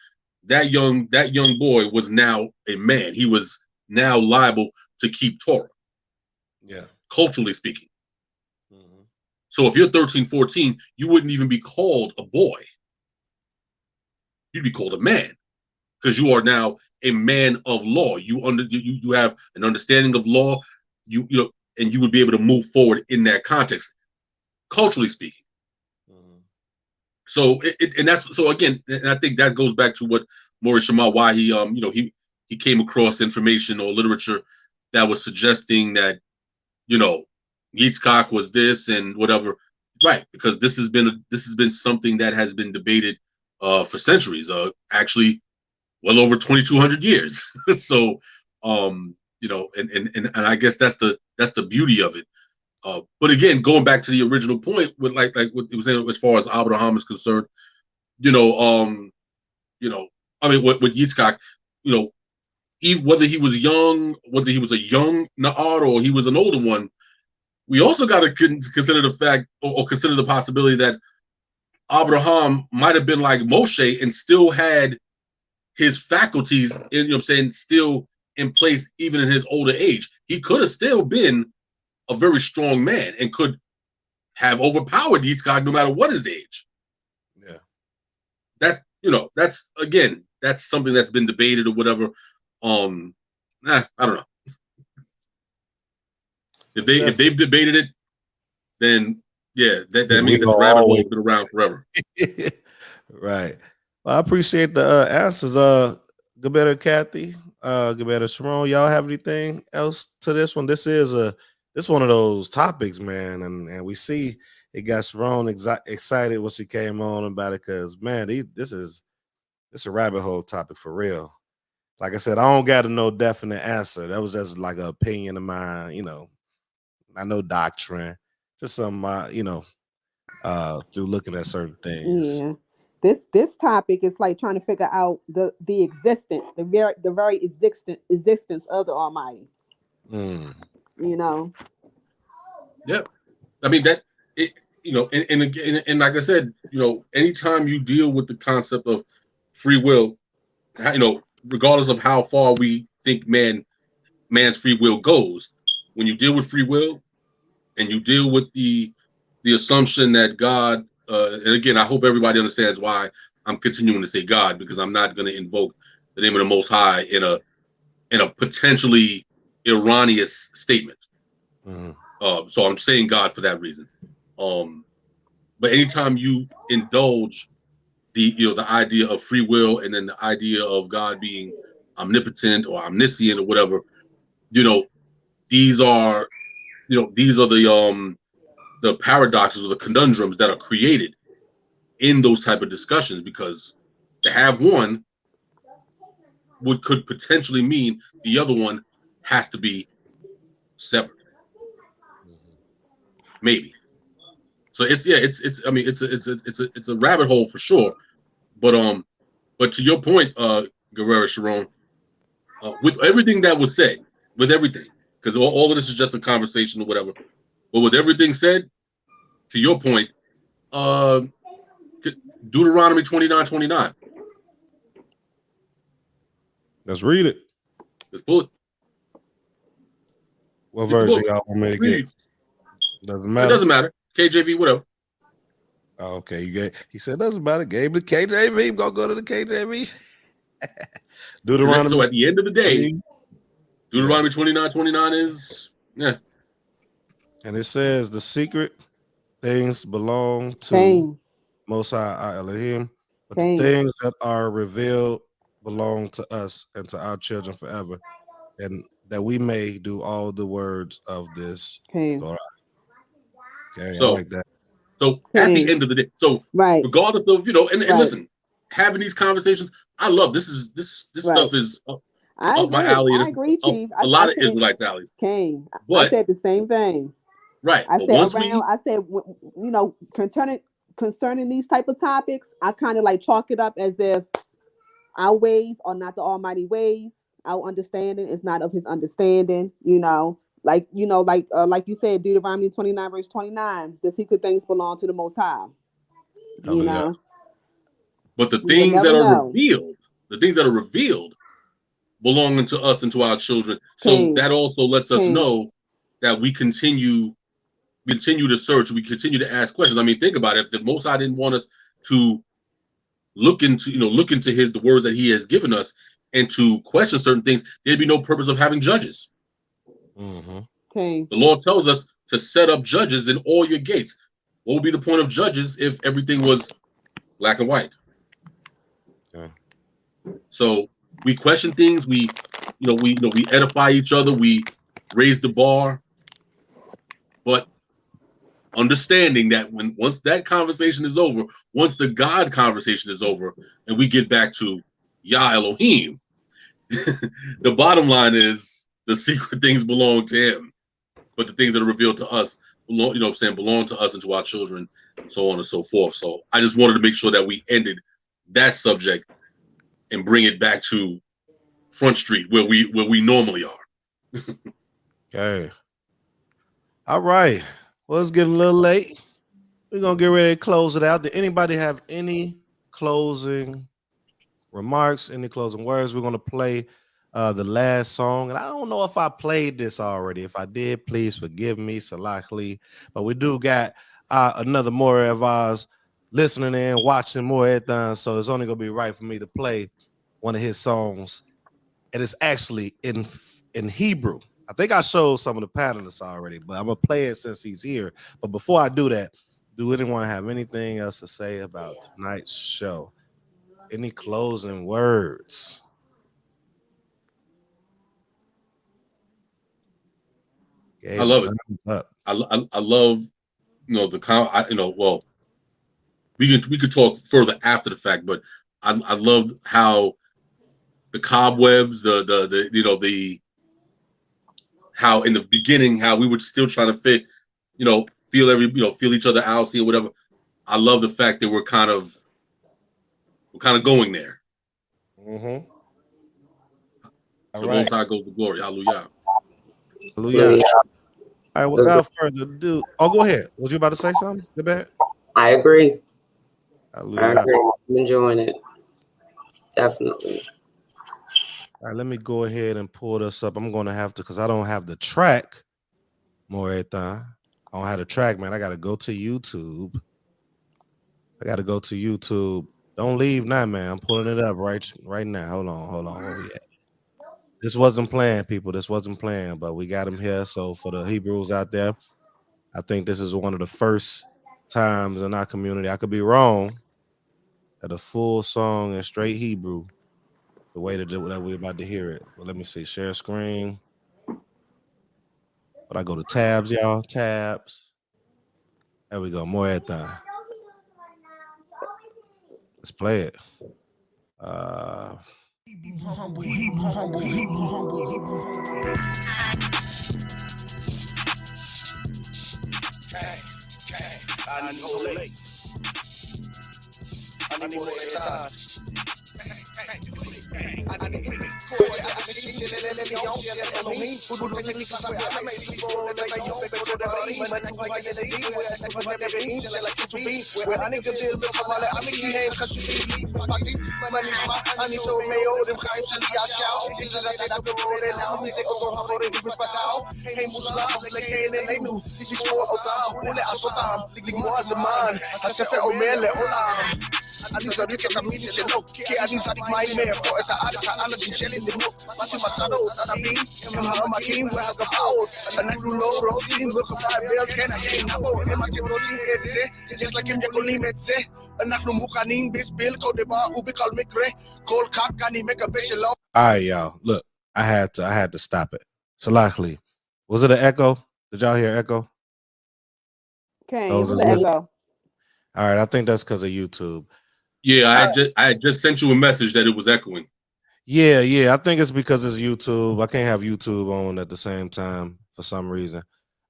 that young boy was now a man. He was now liable to keep Torah. Yeah. Culturally speaking. Mm-hmm. So if you're 13, 14, you wouldn't even be called a boy. You'd be called a man, because you are now a man of law. You have an understanding of law, and you would be able to move forward in that context, culturally speaking. Mm-hmm. So again, and I think that goes back to what Maurice Shema, why he came across information or literature that was suggesting that Yitzhak was this and whatever, right? Because this has been something that has been debated for centuries, actually well over 2,200 years. So and I guess that's the beauty of it. But again, going back to the original point with like what it was saying as far as Abraham is concerned, I mean, with Yitzhak, whether he was young, whether he was a young Na'ar or he was an older one, we also got to consider the fact, or consider the possibility, that Abraham might have been like Moshe and still had his faculties, still in place even in his older age. He could have still been a very strong man and could have overpowered Yitzhak no matter what his age. Yeah. That's something that's been debated or whatever. I don't know. If they've debated it, then yeah, that means this rabbit hole has been around forever. Right. Well, I appreciate the answers. Good better, Kathy. Gilberto, Sharon, y'all have anything else to this one? This is one of those topics, man, and we see it got Sharon excited when she came on about it, because man, this is a rabbit hole topic for real. Like I said, I don't got no definite answer. That was just like an opinion of mine, you know. I know doctrine, just some through looking at certain things. Yeah. This topic is like trying to figure out the existence, the very existence of the Almighty. Mm. You know. Yeah, I mean that it. You know, and again, and like I said, you know, anytime you deal with the concept of free will, you know, regardless of how far we think man's free will goes, when you deal with free will, and you deal with the assumption that God, and again, I hope everybody understands why I'm continuing to say God, because I'm not going to invoke the name of the Most High in a potentially erroneous statement. Mm-hmm. So I'm saying God for that reason. But anytime you indulge the idea of free will, and then the idea of God being omnipotent or omniscient or whatever, you know, these are the paradoxes or the conundrums that are created in those type of discussions, because to have one could potentially mean the other one has to be severed. Maybe. So it's I mean it's a rabbit hole for sure. But to your point, Guerrero Sharon, with everything that was said, with everything, because all of this is just a conversation or whatever, but with everything said, to your point, Deuteronomy 29:29. Let's read it. Let's pull it. What version y'all want me to get? Doesn't matter. It doesn't matter. KJV, whatever. Oh, okay. He said doesn't matter. Gave the KJV. I'm gonna go to the KJV. Deuteronomy. So at the end of the day, Deuteronomy 29:29 is and it says the secret things belong to Most High Elohim, but the things that are revealed belong to us and to our children forever, and that we may do all the words of this Torah. Okay, so, I like that. So at the end of the day, regardless of and listen, having these conversations, I love this stuff is up my alley. I agree, Chief. A lot of Israelites' alleys. King, I said the same thing. Right. I said concerning these type of topics, I kind of like chalk it up as if our ways are not the Almighty ways. Our understanding is not of His understanding. Like you said, Deuteronomy 29 verse 29, the secret things belong to the Most High. You know. But the things that are revealed, belong to us and to our children. So that also lets us know that we continue to search, we continue to ask questions. I mean, think about it. If the Most High didn't want us to look into the words that He has given us and to question certain things, there'd be no purpose of having judges. Mm-hmm. The Lord tells us to set up judges in all your gates. What would be the point of judges if everything was black and white? Okay. So we question things. We edify each other. We raise the bar, but understanding that once that conversation is over, once the God conversation is over, and we get back to Yah Elohim, the bottom line is the secret things belong to Him, but the things that are revealed to us belong to us and to our children, so on and so forth. So I just wanted to make sure that we ended that subject and bring it back to Front Street where we normally are. Okay. All right. Well, it's getting a little late. We're gonna get ready to close it out. Did anybody have any closing remarks, any closing words? We're gonna play the last song, and I don't know if I played this already. If I did, please forgive me, Salakli. But we do got another more of ours listening in, watching more everything, so it's only gonna be right for me to play one of his songs, and it's actually in Hebrew. I think I showed some of the panelists already, but I'm gonna play it since he's here. But before I do that, do anyone have anything else to say about tonight's show? Any closing words? Gave I love it. Up. I love, well, we could talk further after the fact, but I love how the cobwebs, the how in the beginning, how we were still trying to feel each other out, see whatever. I love the fact that we're kind of going there. Mm-hmm. So Most High goes to glory. Hallelujah. Hallelujah. All right, without further ado, go ahead. Was you about to say something? I agree. Hallelujah. I agree. I'm enjoying it. Definitely. All right, let me go ahead and pull this up. I'm going to have to, because I don't have the track, Morethan. I don't have the track, man. I got to go to YouTube. Don't leave now, man. I'm pulling it up right now. Hold on. Where we at? This wasn't planned, people. This wasn't planned, but we got him here. So for the Hebrews out there, I think this is one of the first times in our community, I could be wrong, that a full song in straight Hebrew, the way that we're about to hear it. Well, let me see. Share screen. But I go to tabs, y'all. Tabs. There we go. More at time. Let's play it. אני זריק את המילים שלו, כי אני זריק מים מאפור את הארץ, האנשים שלי למות, מה שמסעות, ערבים, הם העמקים והגבעות, אנחנו לא רוצים וחברה כן השם נבוא, אם אתם רוצים את זה, יש לכם יכולים את זה, אנחנו מוכנים בשביל כל דבר ובכל מקרה, כל כך אני מקווה שלא. Alright, y'all, look, I had to stop it. Salakli, was it an echo? Did y'all hear echo? Okay, it was an echo. All right, I think that's because of YouTube. Yeah, I had just sent you a message that it was echoing. Yeah, I think it's because it's YouTube. I can't have YouTube on at the same time for some reason.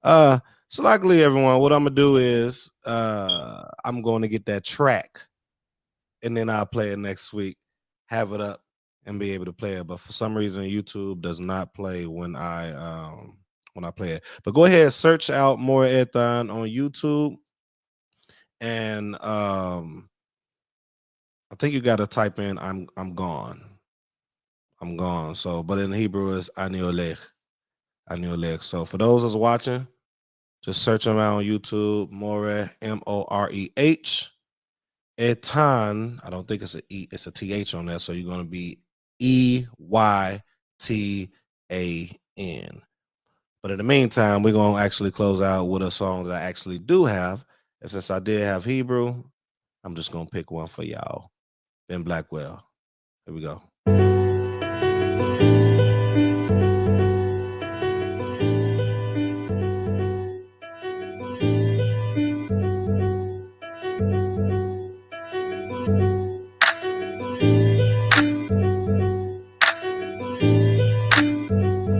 So luckily, everyone, what I'm gonna do is I'm going to get that track, and then I'll play it next week, have it up, and be able to play it. But for some reason, YouTube does not play when I play it. But go ahead, search out More Ethan on YouTube, and I think you got to type in I'm gone. I'm gone. So, but in Hebrew is Ani Olech. So for those that's watching, just search him out on YouTube. More Moreh. Etan. I don't think it's it's a TH on there. So you're gonna be EYTAN. But in the meantime, we're gonna actually close out with a song that I actually do have. And since I did have Hebrew, I'm just gonna pick one for y'all. Ben Blackwell. Here we go.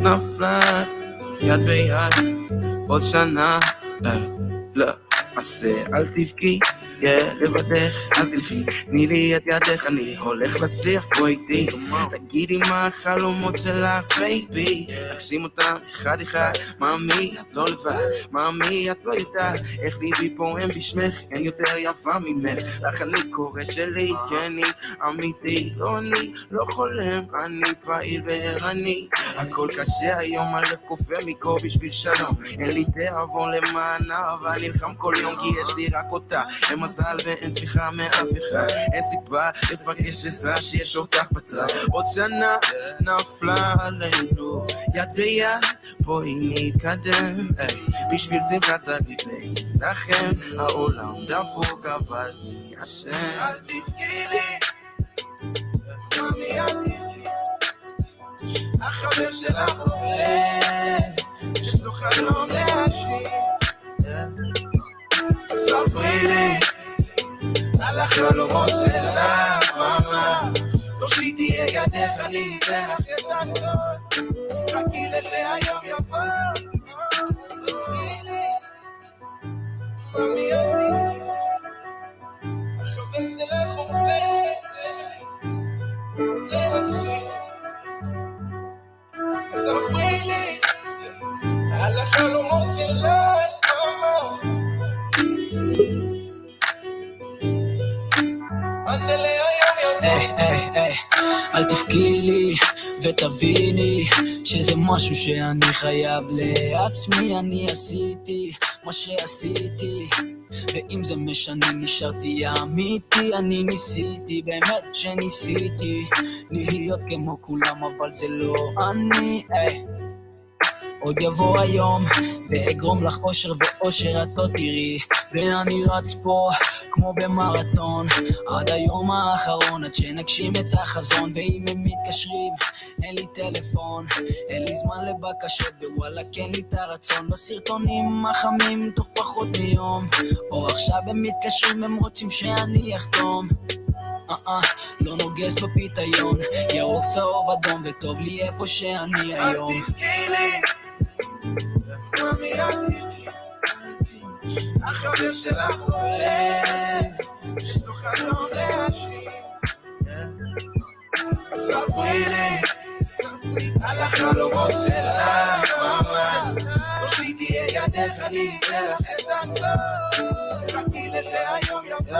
נפלת יד ביד עוד שנה לא עשה אל תבכי לבדך אל תלכי תני לי את ידך אני הולך לשיח פה איתי תגידי מה החלומות שלך בייבי תגשים אותם אחד אחד מאמי את לא לבד מאמי את לא יודעת איך ליבי פועם בשמך אין יותר יפה ממך לך אני קורא שלי כי אני אמיתי לא אני לא חולם אני פעיל וערני הכל קשה היום הלב קופא מקור בשביל שלום אין לי תיאבון למענה אבל נלחם כל יום כי יש לי רק אותה אין מזל ואין תמיכה מאף אחד אין סיבה לפגש עזה שיש אותך בצד עוד שנה נפלה עלינו יד ביד פה היא מתקדם בשביל שמחה צריך להילחם העולם דפוק אבל מי אשם אל תבכי לי ממי אל תבכי החבר שלך עולה יש לו חלום החלומות שלך, מאמה. תושיטי ידך, אני אתן לך את הכל. חכי לזה היום יבוא. מאמי אותי, השובב שלך עובד. להמשיך. ספרי לי על החלומות שלך, מאמה. אל תבכי לי ותביני שזה משהו שאני חייב לעצמי. אני עשיתי מה שעשיתי, ואם זה משנה נשארתי אמיתי. אני ניסיתי, באמת שניסיתי להיות כמו כולם, אבל זה לא אני. עוד יבוא היום ואגרום לך אושר ואושר את לא תראי, ואני רץ פה כמו במרתון עד היום האחרון, עד שנגשים את החזון. ואם הם מתקשרים אין לי טלפון, אין לי זמן לבקשות, ווואלה כן לי את הרצון. בסרטונים החמים תוך פחות מיום, או עכשיו הם מתקשרים, הם רוצים שאני אחתום. לא נוגס בפיתיון, ירוק צהוב אדום, וטוב לי איפה שאני היום. מאמי אל תבכי, החבר שלך עולה, יש לו חלום להשיב. ספרי לי על החלומות שלך, מאמה. תושיטי ידך, אני אתן לך את הכל. חכי לזה היום יבוא.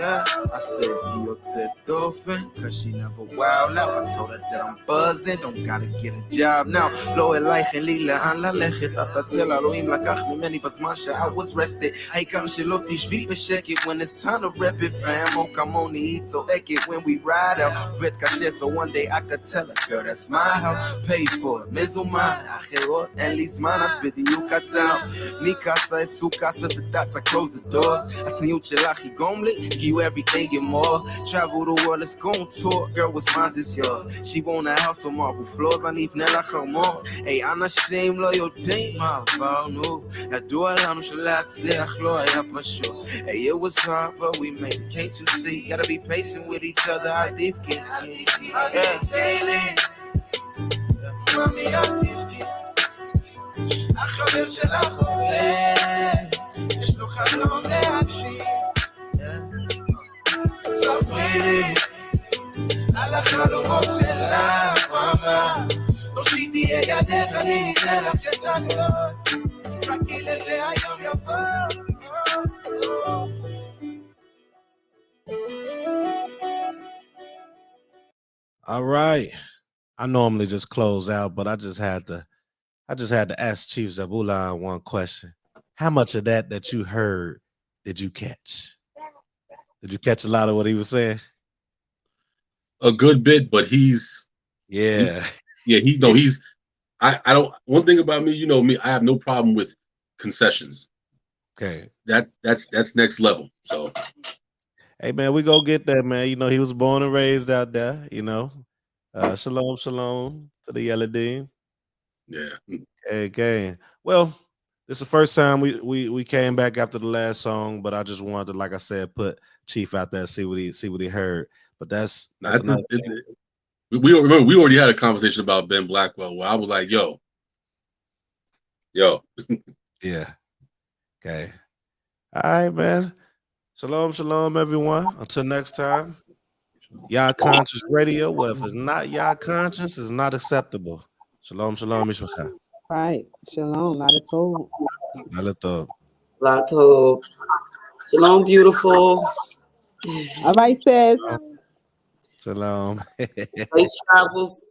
I said he יוצאת דופן, cause she never wild out. I told her that I'm buzzing, don't gotta get a job now. לא אלייך, אין לי לאן ללכת. אתצל אלוהים לקח ממני בזמן ש I was rested. העיקר שלא תשבי בשקט when it's time to rep it, fam. או כמוני היא צועקת when we ride out. עובד קשה, so one day I could tell her, girl that's my house. Pay for it, מזומן, אחרות אין לי זמן, את בדיוק אדם. מקאסה אסו קאסה, the dots, I close the doors. הצניעות שלך היא גום לי, give you everything and more. Travel the world, let's go on tour. Girl, what's mine is yours. She want a house on marble floors, אני אבנה לך ארמון. היי, אנשים לא יודעים מה עברנו, ידוע לנו שלהצליח לא היה פשוט. Hey, it was hard, but we made it. Can't you see? Gotta be patient with each other. עדיף כי מאמי אל תבכי, החבר שלך עולה, יש לו חלום להגשים. ספרי לי על החלומות שלך, מאמה. תושיטי ידך, אני אתן לך את הכל. חכי לזה היום יבוא. All right. I normally just close out, but I just had to ask Chief Zabulon one question. How much of that you heard did you catch? Did you catch a lot of what he was saying? A good bit, but he's I don't. One thing about me, you know me, I have no problem with concessions. Okay, that's next level. So, hey man, we go get that, man. You know he was born and raised out there. You know, shalom, shalom to the Yellow Dean. Yeah. Okay. Well, this is the first time we came back after the last song, but I just wanted to, like I said, put Chief out there, see what he heard. But that's another thing. We already had a conversation about Ben Blackwell where I was like, yo. Yeah. Okay. All right, man. Shalom, shalom, everyone. Until next time. YAH Conscience Radio. Well, if it's not YAH Conscience, it's not acceptable. Shalom, shalom, Mishmacha. Right. Shalom. Lato. Lato. Lato. Shalom, beautiful. All right, sis. Shalom. Safe travels.